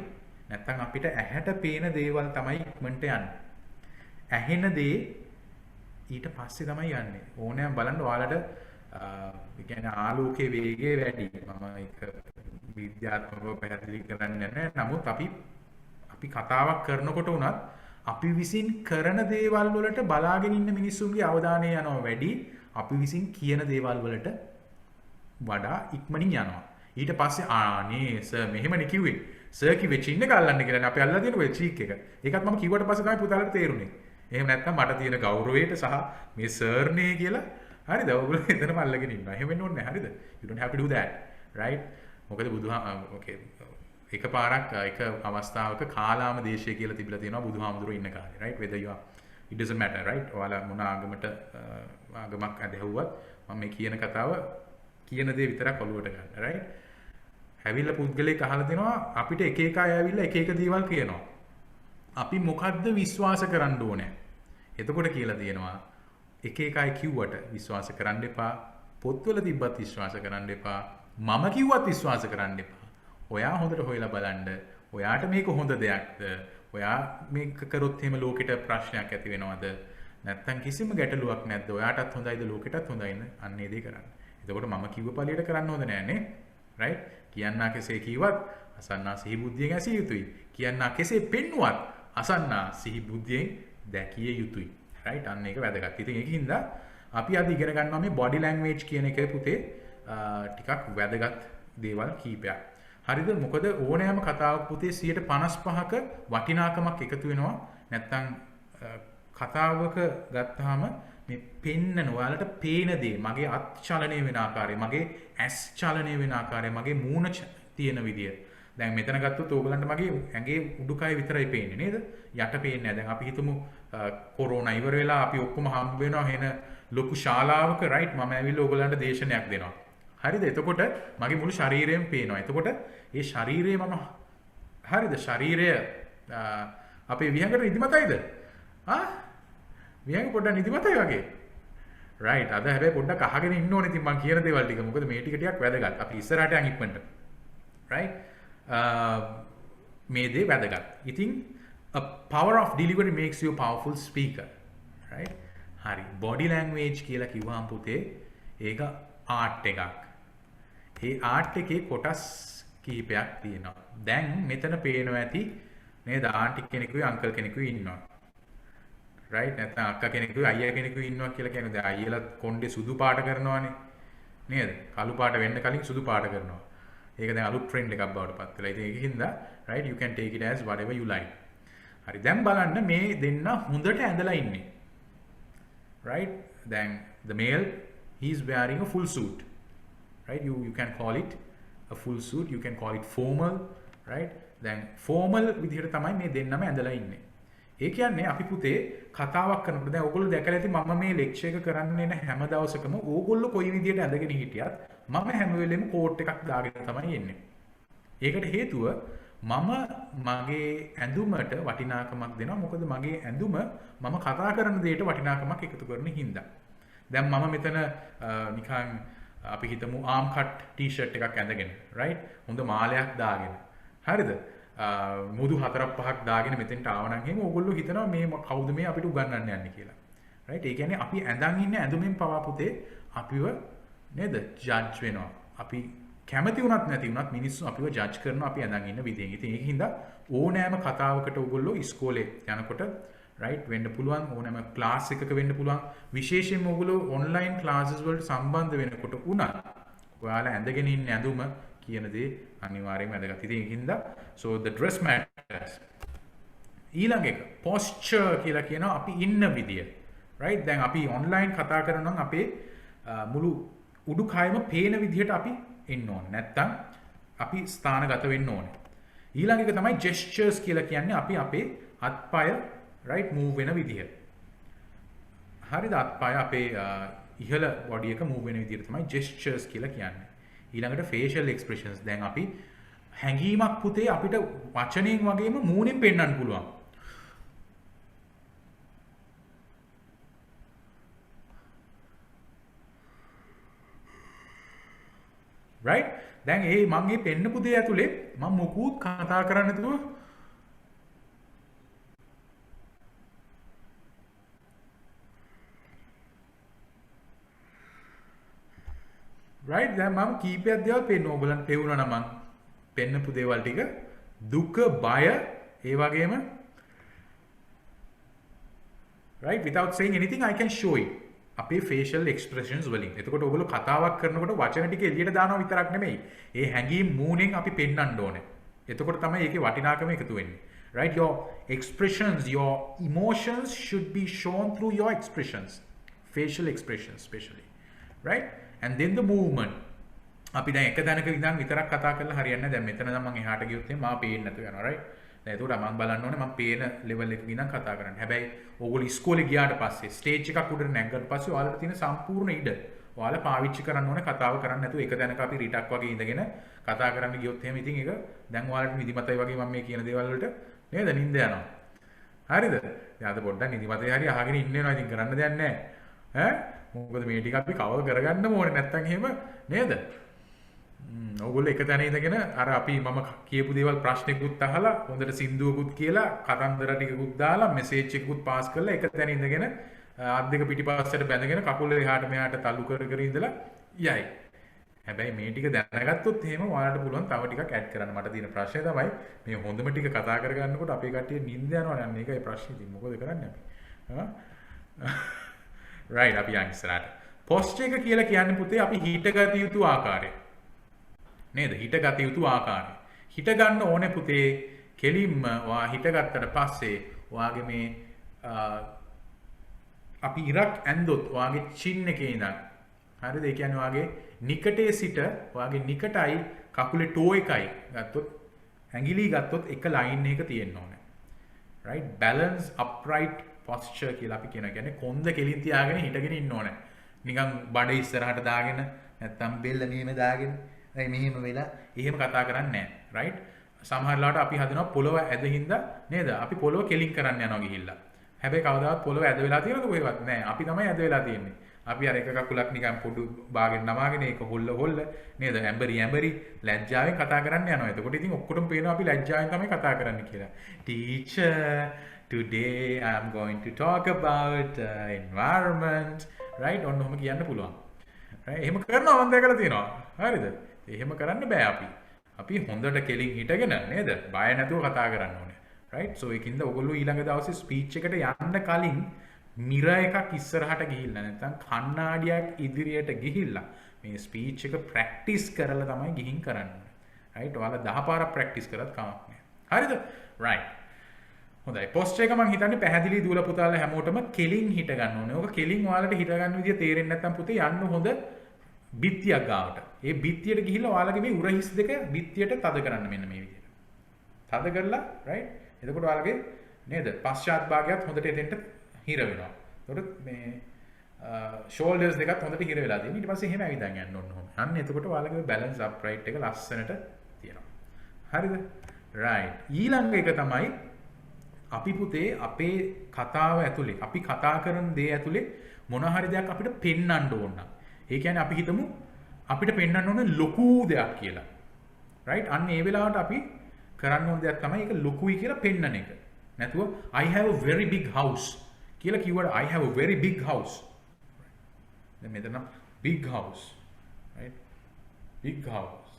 නැත්තම් අපිට ඇහැට පේන දේවල් තමයි ඉක්මනට යන්නේ. ඇහෙන දේ ඊට පස්සේ තමයි යන්නේ. ඕනෑම බලන්න ඔයාලට කියන්නේ ආලෝකයේ වේගය වැඩි. මම ඒක විද්‍යාත්මකව පැහැදිලි කරන්නේ නැහැ. නමුත් අපි කතාවක් කරනකොට උනත් අපි විසින් කරන දේවල් වලට බලාගෙන ඉන්න මිනිස්සුන්ගේ අවධානය යනවා වැඩි. අපි විසින් කියන දේවල් වලට වඩා ඉක්මනින් යනවා. ඊට පස්සේ නේ සර් මෙහෙමනේ කිව්වේ. සර් කිව්වේ චින් එක අල්ලන්න කියලා. අපි අල්ලලා තියෙන ඔය චීක් එක. ඒකත් මම කිව්වට පස්සේ තමයි පුතාලට තේරුනේ. එහෙම නැත්නම් මට තියෙන ගෞරවයට සහ මේ සර්නේ කියලා හරිද? ඔයගොල්ලෝ එතනම අල්ලගෙන ඉන්නවා. එහෙම වෙන්න ඕනේ නැහැ හරිද? You don't have to do that. right? මොකද okay එකපාරක් එක අවස්ථාවක කාලාම දේශය කියලා තිබිලා තියෙනවා බුදුහාමුදුරුවෝ ඉන්න කාලේ. right? whether you are it doesn't matter right? ඔයාලා මොන ආගමක් ඇදහුවත් මම මේ කියන කතාව කියන දේ විතරක් ඔලුවට ගන්න. right? හැවිල්ලා පුද්ගලයෙක් අහලා දෙනවා අපිට එක එක අය ඇවිල්ලා එක එක දේවල් කියනවා. අපි මොකද්ද විශ්වාස කරන්න ඕනේ? එතකොට කියලා තියෙනවා එක එක අය කිව්වට විශ්වාස කරන්න එපා. පොත්වල තිබ්බත් විශ්වාස කරන්න එපා. මම කිව්වත් විශ්වාස කරන්න එපා. ඔයා හොඳට හොයලා බලන්න. ඔයාට මේක හොඳ දෙයක්ද? ඔයා මේක කරොත් එහෙම ලෝකෙට ප්‍රශ්නයක් ඇති වෙනවද? නැත්තම් කිසිම ගැටලුවක් නැද්ද? ඔයාටත් හොඳයිද ලෝකෙටත් හොඳයිද? අන්න ඒ දේ කරන්න. එතකොට මම කිව්ව පළියට කරන්න හොඳ නෑ නේ. right? කියන්නා කෙසේ කිව්වත් අසන්නා සිහි බුද්ධියෙන් ඇසිය යුතුයි. කියන්නා කෙසේ පෙන්වුවත් අසන්නා සිහි බුද්ධියෙන් දැකිය යුතුයි. right? අන්න ඒක වැදගත්. ඉතින් ඒකින්ද අපි අද ඉගෙන ගන්නවා මේ body language කියන එකේ පුතේ ටිකක් වැදගත් දේවල් කීපයක්. හරිද? මොකද ඕනෑම කතාවක් පුතේ 55ක වටිනාකමක් එකතු වෙනවා. නැත්තම් කතාවක ගත්තාම මේ පෙන්නන ඔයාලට පේන දේ, මගේ අත් චලනය වෙන ආකාරය, මගේ ඇස් චලනය වෙන ආකාරය, මගේ මූණ තියෙන විදිය. දැන් මෙතන ගත්තොත් ඕගලන්ට මගේ ඇඟේ උඩුකය විතරයි පේන්නේ නේද? යට පේන්නේ නැහැ. දැන් අපි හිතමු කොරෝනා ඉවර වෙලා අපි ඔක්කොම හම්බ වෙනවා එන ලොකු ශාලාවක right මම ඇවිල්ලා ඕගලන්ට දේශනයක් දෙනවා. හරිද? එතකොට මගේ මුළු ශරීරයම පේනවා. එතකොට ඒ ශරීරය මම හරිද? ශරීරය අපේ විහඟට නිදිමතයිද? විහඟ පොඩ්ඩක් නිදිමතයි වගේ. right. අද හැබැයි පොඩ්ඩක් අහගෙන ඉන්න ඕනේ ඉතින් මම කියන දේවල් ටික. මොකද මේ ටික ටිකක් වැදගත්. අපි ඉස්සරහට යන් ඉක්මනට. right. මේ දේ වැදගත්. ඉතින් a power of delivery makes you a powerful speaker, right? හරි. body language කියලා කිව්වහම පුතේ ඒක ආර්ට් එකක්. ඒ ආර්ට් එකේ කොටස් කිහිපයක් තියෙනවා. දැන් මෙතන පේනවා ඇති නේද? ආන්ටි කෙනෙකුයි අංකල් කෙනෙකුයි ඉන්නවා. right? නැත්නම් අක්කා කෙනෙකුයි අයියා කෙනෙකුයි ඉන්නවා කියලා කියන්නේ දැන් අයියලා කොණ්ඩේ සුදු පාට කරනවානේ. නේද? කළු පාට වෙන්න කලින් සුදු පාට කරනවා. ඒක දැන් අලුත් ට්‍රෙන්ඩ් එකක් බවට පත් වෙලා. ඉතින් ඒකින්ද right you can take it as whatever you like. හරි. දැන් බලන්න මේ දෙන්න හොඳට ඇඳලා ඉන්නේ. right? Then the male, he is wearing a full suit, right? You can call it a full suit, you can call it formal, right? Then formal විදිහට තමයි මේ දෙන්නම ඇඳලා ඉන්නේ. ඒ කියන්නේ අපි පුතේ කතාවක් කරනකොට දැන් ඕගොල්ලෝ දැකලා ඇති මම මේ ලෙක්චර් එක කරන්න එන හැම දවසකම ඕගොල්ලෝ කොයි විදිහට ඇඳගෙන හිටියත් මම හැම වෙලෙම කෝට් එකක් දාගෙන තමයි එන්නේ. ඒකට හේතුව මම මගේ ඇඳුමට වටිනාකමක් දෙනවා. මොකද මගේ ඇඳුම මම කතා කරන දෙයට වටිනාකමක් එකතු කරන හින්දා. දැන් මම මෙතන නිකන් අපි හිතමු ආම් කට් ටී-ෂර්ට් එකක් ඇඳගෙන, right? හොඳ මාලයක් දාගෙන. හරිද? මුදු 4-5ක් දාගෙන මෙතෙන්ට ආවනම් එහෙම ඕගොල්ලෝ හිතනවා මේ කවුද මේ අපිට උගන්වන්න යන්නේ කියලා. right? ඒ කියන්නේ අපි ඇඳන් ඉන්න ඇඳුමෙන් පවා පුතේ අපිව නේද? ජජ් වෙනවා. අපි කැමති වුණත් නැති වුණත් මිනිස්සු අපිව ජජ් කරනවා අපි ඇඳන් ඉන්න විදිහෙන්. ඉතින් ඒකින්ද ඕනෑම කතාවකට ඕගොල්ලෝ ඉස්කෝලේ යනකොට right වෙන්න පුළුවන්, ඕනෑම ක්ලාස් එකක වෙන්න පුළුවන්. විශේෂයෙන්ම ඕගොල්ලෝ ඔන්ලයින් ක්ලාසස් වලට සම්බන්ධ වෙනකොට උනා ඔයාලා ඇඳගෙන ඉන්න ඇඳුම කියන දේ අනිවාර්යයෙන්ම වැදගත්. ඉතින් ඒකින්ද so the dress matters. ඊළඟ එක posture කියලා කියනවා අපි ඉන්න විදිය. right? දැන් අපි ඔන්ලයින් කතා කරනවා නම් අපේ මුළු උඩුකයම පේන විදිහට අපි එන්න ඕනේ. නැත්තම් අපි ස්ථානගත වෙන්න ඕනේ. ඊළඟ එක තමයි gestures කියලා කියන්නේ අපි අපේ අත්පය right move වෙන විදිහ. හරිද? අත්පය අපේ ඉහළ body එක move වෙන විදිහට තමයි gestures කියලා කියන්නේ. ඊළඟට facial expressions. දැන් අපි හැඟීමක් පුතේ අපිට වචනෙන් වගේම මූණෙන් පෙන්වන්න පුළුවන්. right? දැන් මම මේ පෙන්නපු දේ ඇතුලේ මම මොකුත් කතා කරන්නේ නැතුව right? දැන් මම කීපයක් දේවල් පෙන්නුවා. ඔයගලන්ට පෙවුනා නම් මම පෙන්නපු දේවල් ටික දුක, බය, ඒ වගේම right without saying anything I can show it. අපේ facial expressions වලින්. එතකොට ඔයගොල්ලෝ කතාවක් කරනකොට වචන ටික එළියට දානවා විතරක් නෙමෙයි. ඒ හැඟීම් මූණෙන් අපි පෙන්වන්න ඕනේ. එතකොට තමයි ඒකේ වටිනාකම එකතු වෙන්නේ. right? Your expressions, your emotions should be shown through your expressions. Facial expressions especially. right? And then the movement. අපි දැන් එක තැනක ඉඳන් විතරක් කතා කරලා හරියන්නේ නැහැ. දැන් මෙතන නම් මම එහාට ගියොත් එහෙනම් මාව පේන්නේ නැතුව යනවා. right? දැන් ඒකට මම බලන්න ඕනේ මම පේන level එකක ඉඳන් කතා කරන්න. හැබැයි ඕගොල්ලෝ ඉස්කෝලේ ගියාට පස්සේ ස්ටේජ් එකක් උඩට නැග්ගට පස්සේ ඔයාලට තියෙන සම්පූර්ණ ඉඩ ඔයාලා පාවිච්චි කරන්න ඕනේ කතාව කරන්න නැතුව එක තැනක අපි රිටක් වගේ ඉඳගෙන කතා කරන්න ගියොත් එහෙම ඉතින් ඒක දැන් ඔයාලට නිදිමතයි වගේ මම මේ කියන දේවල් වලට නේද නිින්ද යනවා. හරිද? දැන් අද පොඩ්ඩක් නිදිමතේ හරි අහගෙන ඉන්න වෙනවා. ඉතින් කරන්න දෙයක් නැහැ. ඈ මොකද මේ ටික අපි කවර් කරගන්න ඕනේ නැත්තම් එහෙම නේද? ඕගොල්ලෝ එක තැන ඉඳගෙන අර අපි මම කියපු දේවල් ප්‍රශ්නෙකුත් අහලා හොඳට සින්දුවකුත් කියලා කතන්දර ටිකකුත් දාලා මෙසේජ් එකකුත් පාස් කරලා එක තැන ඉඳගෙන අත් දෙක පිටිපස්සට බැඳගෙන කකුල එහාට මෙහාට තල්ලු කර කර ඉඳලා යයි. හැබැයි මේ ටික දැනගත්තොත් එහෙම ඔයාලට පුළුවන් තව ටිකක් ඇඩ් කරන්න. මට තියෙන ප්‍රශ්නේ තමයි මේ හොඳම ටික කතා කරගන්නකොට අපේ කට්ටිය නිින්ද යනවා නම් මේකයි ප්‍රශ්නේ. ඉතින් මොකද කරන්නේ අපි? right අපි යන් ඉස්සරහට. posture එක කියලා කියන්නේ පුතේ අපි හිටගත යුතු ආකාරය. නේද? හිටගත යුතු ආකාරය. හිට ගන්න ඕනේ පුතේ කෙලින්ම ඔයා හිටගත්තට පස්සේ ඔයාගේ මේ අපි ඉරක් ඇන්දොත් ඔයාගේ chin එකේ ඉඳන් හරිද? ඒ කියන්නේ ඔයාගේ නිකටේ සිට ඔයාගේ නිකටයි කකුලේ toe එකයි ගත්තොත් ඇඟිලි ගත්තොත් එක line එකක තියෙන්න ඕනේ. right? Balance upright posture කියලා අපි කියන්නේ කොන්ද කෙලින් තියාගෙන හිටගෙන ඉන්න ඕනේ. නිකන් බඩ ඉස්සරහට දාගෙන නැත්තම් බෙල්ල මෙහෙම දාගෙන මෙහෙම වෙලා එහෙම කතා කරන්නේ නැහැ. right? සමහර ලාට අපි හදනවා පොළව ඇදින්ද නේද? අපි පොළව කෙලින් කරන්න යනවා ගිහිල්ලා. හැබැයි කවදාවත් පොළව ඇද වෙලා තියෙනවද කොහෙවත් නැහැ. අපි තමයි ඇද වෙලා තියෙන්නේ. අපි අර එක කකුලක් නිකන් පොඩු බාගෙන නමාගෙන ඒක හොල්ල හොල්ල නේද ඇඹරි ලැජ්ජාවෙන් කතා කරන්න යනවා. එතකොට ඉතින් ඔක්කොටම පේනවා අපි ලැජ්ජාවෙන් තමයි කතා කරන්න කියලා. Teacher, today I'm going to talk about environment, right? ඔන්න ඔහොම කියන්න පුළුවන්. right? එහෙම කරනවා මම දැකලා තියෙනවා. හරිද? එහෙම කරන්න බෑ අපි. අපි හොඳට කෙලින් හිටගෙන නේද? බය නැතුව කතා කරන්න ඕනේ. right? so ඒකින්ද ඔයගොල්ලෝ ඊළඟ දවසේ ස්පීච් එකට යන්න කලින් මිර එකක් ඉස්සරහට ගිහිල්ලා නැත්නම් කණ්ණාඩියක් ඉදිරියට ගිහිල්ලා මේ ස්පීච් එක ප්‍රැක්ටිස් කරලා තමයි ගිහින් කරන්න ඕනේ. right? ඔයාලා 10 පාරක් ප්‍රැක්ටිස් කරත් කමක් නෑ. හරිද? right. හොඳයි. පොස්ට් එක මම හිතන්නේ පැහැදිලි දුවල පුතාලා හැමෝටම කෙලින් හිට ගන්න ඕනේ. ඕක කෙලින් ඔයාලට හිට ගන්න විදිය තේරෙන්නේ නැත්නම් පුතේ යන්න හොඳ බිත්තියක් ගාවට. ඒ බිත්තියට ගිහිල්ලා ඔයාලගේ මේ උරහිස් දෙක බිත්තියට තද කරන්න මෙන්න මේ විදියට. තද කරලා right? එතකොට ඔයාලගේ නේද? පශ්චාත් භාගයත් හොඳට එතෙන්ට හිර වෙනවා. එතකොට මේ ෂෝල්ඩර්ස් දෙකත් හොඳට හිර වෙලා තියෙනවා. ඊට පස්සේ එහෙම ඇවිදන් යන්න ඕන ඔහොම. අන්න එතකොට ඔයාලගේ බැලන්ස් අප්රයිට් එක ලස්සනට තියෙනවා. හරිද? right. ඊළඟ එක තමයි අපි පුතේ අපේ කතාව ඇතුලේ අපි කතා කරන දේ ඇතුලේ මොන හරි දෙයක් අපිට පෙන්වන්න ඕන නම් ඒ කියන්නේ අපි හිතමු අපිට පෙන්වන්න ඕන ලොකු දෙයක් කියලා. right? අන්න ඒ වෙලාවට අපි කරන්න ඕන දෙයක් තමයි ඒක ලොකුයි කියලා පෙන්වන එක. නැතුව I have a very big house කියලා කිව්වට I have a very big house. දැන් මෙතන big house. right? big house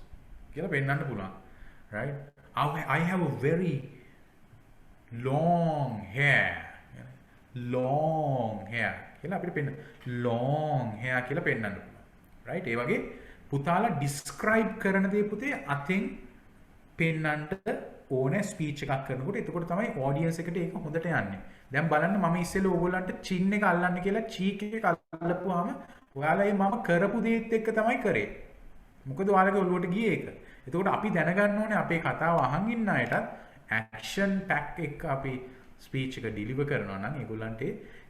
කියලා පෙන්වන්න පුළුවන්. right? I have a very long hair. long hair කියලා අපිට පෙන්න long hair කියලා පෙන්වන්න පුළුවන්. right? ඒ වගේ පුතාලා describe කරන දේ පුතේ අතෙන් පෙන්වන්න ඕනේ ස්පීච් එකක් කරනකොට. එතකොට තමයි audience එකට ඒක හොඳට යන්නේ. දැන් බලන්න මම ඉස්සෙල්ලා ඕගොල්ලන්ට chin එක අල්ලන්න කියලා cheek එක අල්ලපුවාම ඔයාලා මේ මම කරපු දේත් එක්ක තමයි කරේ. මොකද ඔයාලගේ ඔළුවට ගියේ ඒක. එතකොට අපි දැනගන්න ඕනේ අපේ කතාව අහන් ඉන්න අයටත් action pack එක අපි ස්පීච් එක ඩිලිවර් කරනවා නම් ඒගොල්ලන්ට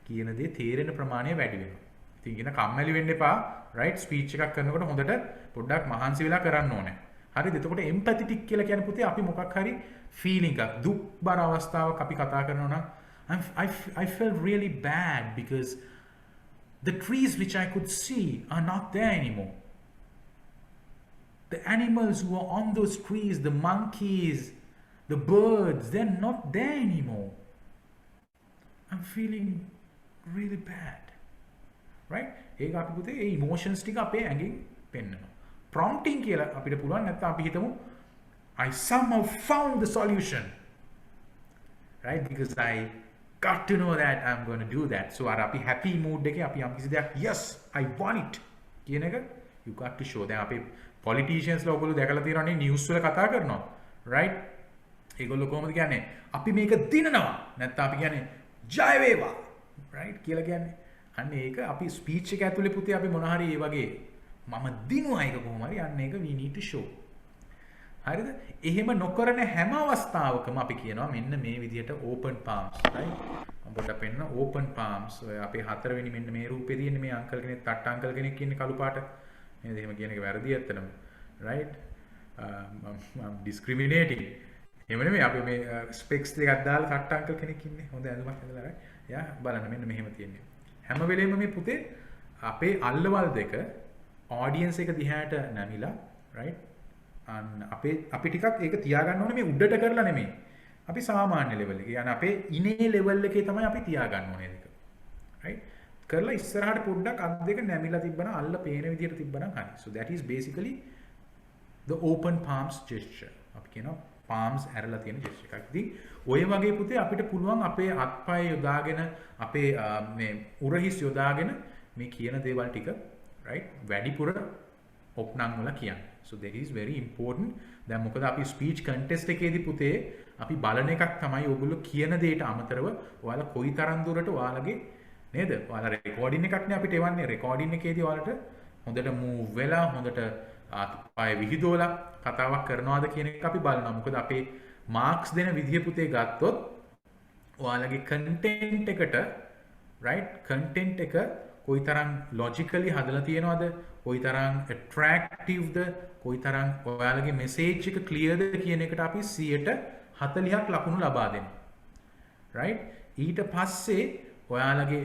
කියන දේ තේරෙන ප්‍රමාණය වැඩි වෙනවා. ඉතින් කියන කම්මැලි වෙන්න එපා. right? ස්පීච් එකක් කරනකොට හොඳට පොඩ්ඩක් මහන්සි වෙලා කරන්න ඕනේ. හරිද? එතකොට එම්පැතිටික් කියලා කියන්නේ පුතේ අපි මොකක් හරි ෆීලිං එකක් දුක් බර අවස්ථාවක් අපි කතා කරනවා නම් I felt really bad because the trees which I could see are not there anymore. The animals who are on those trees, the monkeys, the birds, they're not there anymore. I'm feeling really bad. right? ඒක අපි පුතේ ඒ emotions ටික අපේ ඇඟෙන් පෙන්නනවා. prompting කියලා අපිට පුළුවන් නැත්නම් අපි හිතමු I somehow found the solution. right? because I got to know that I'm going to do that. so අර අපි happy mood එකේ අපි යම් කිසි දෙයක් yes I want it කියන එක you got to show. දැන් අපේ politicians ලා ඔයගොල්ලෝ දැකලා තියෙනවනේ news වල කතා කරනවා. right? ඒගොල්ලෝ කොහොමද කියන්නේ අපි මේක දිනනවා නැත්නම් අපි කියන්නේ ජය වේවා right කියලා කියන්නේ අන්න ඒක අපි ස්පීච් එක ඇතුලේ පුතේ අපි මොන හරි ඒ වගේ මම දිනුවා ඒක කොහොම හරි අන්න ඒක we need to show. හරිද? එහෙම නොකරන හැම අවස්ථාවකම අපි කියනවා මෙන්න මේ විදිහට open palms right? මම පොඩ්ඩක් පෙන්නන open palms ඔය අපේ හතරවෙනි මෙන්න මේ රූපේ තියෙන මේ අංකල් කෙනෙක් තට්ට අංකල් කෙනෙක් ඉන්නේ කළු පාට නේද? එහෙම කියන එක වැරදි ඇත්තටම right? I'm discriminating. එහෙම නෙමෙයි අපි මේ ස්පෙක්ස් දෙකක් දාලා තට්ට අංකල් කෙනෙක් ඉන්නේ. හොඳ ඇඳුමක් ඇඳලා right? යා බලන්න මෙන්න මෙහෙම තියෙන්නේ. හැම වෙලේම මේ පුතේ අපේ අල්ලවල් දෙක audience එක දිහාට නැමිලා right? අන්න අපි ටිකක් ඒක තියාගන්න ඕනේ මේ උඩට කරලා නෙමෙයි. අපි සාමාන්‍ය level එකේ. يعني අපේ ඉනේ level එකේ තමයි අපි තියාගන්න ඕනේ දෙක. right? කරලා ඉස්සරහට පොඩ්ඩක් අත් දෙක නැමිලා තිබ්බනම් අල්ල පේන විදිහට තිබ්බනම් හරි. so that is basically the open palms gesture. අපි කියනවා palms ඇරලා තියෙන gesture එකක්. ඉතින් ඔය වගේ පුතේ අපිට පුළුවන් අපේ අත්පය යොදාගෙන අපේ මේ උරහිස් යොදාගෙන මේ කියන දේවල් ටික right වැඩිපුර ඔප්නම් වල කියන්නේ. so that is very important. දැන් මොකද අපි speech contest එකේදී පුතේ අපි බලන එකක් තමයි ඔයගොල්ලෝ කියන දෙයට අමතරව ඔයාලා කොයිතරම් දුරට ඔයාලගේ නේද? ඔයාලා රෙකෝඩින් එකක් නේ අපිට එවන්නේ. රෙකෝඩින් එකේදී ඔයාලට හොඳට move වෙලා හොඳට අත්පය විහිදුවලා කතාවක් කරනවාද කියන එක අපි බලනවා. මොකද අපේ මාක්ස් දෙන විදිය පුතේ ගත්තොත් ඔයාලගේ content එකට right content එක කොයිතරම් logically හදලා තියෙනවද? කොයිතරම් attractive ද? කොයිතරම් ඔයාලගේ message එක clear ද කියන එකට අපි 140ක් ලකුණු ලබා දෙනවා. right? ඊට පස්සේ ඔයාලගේ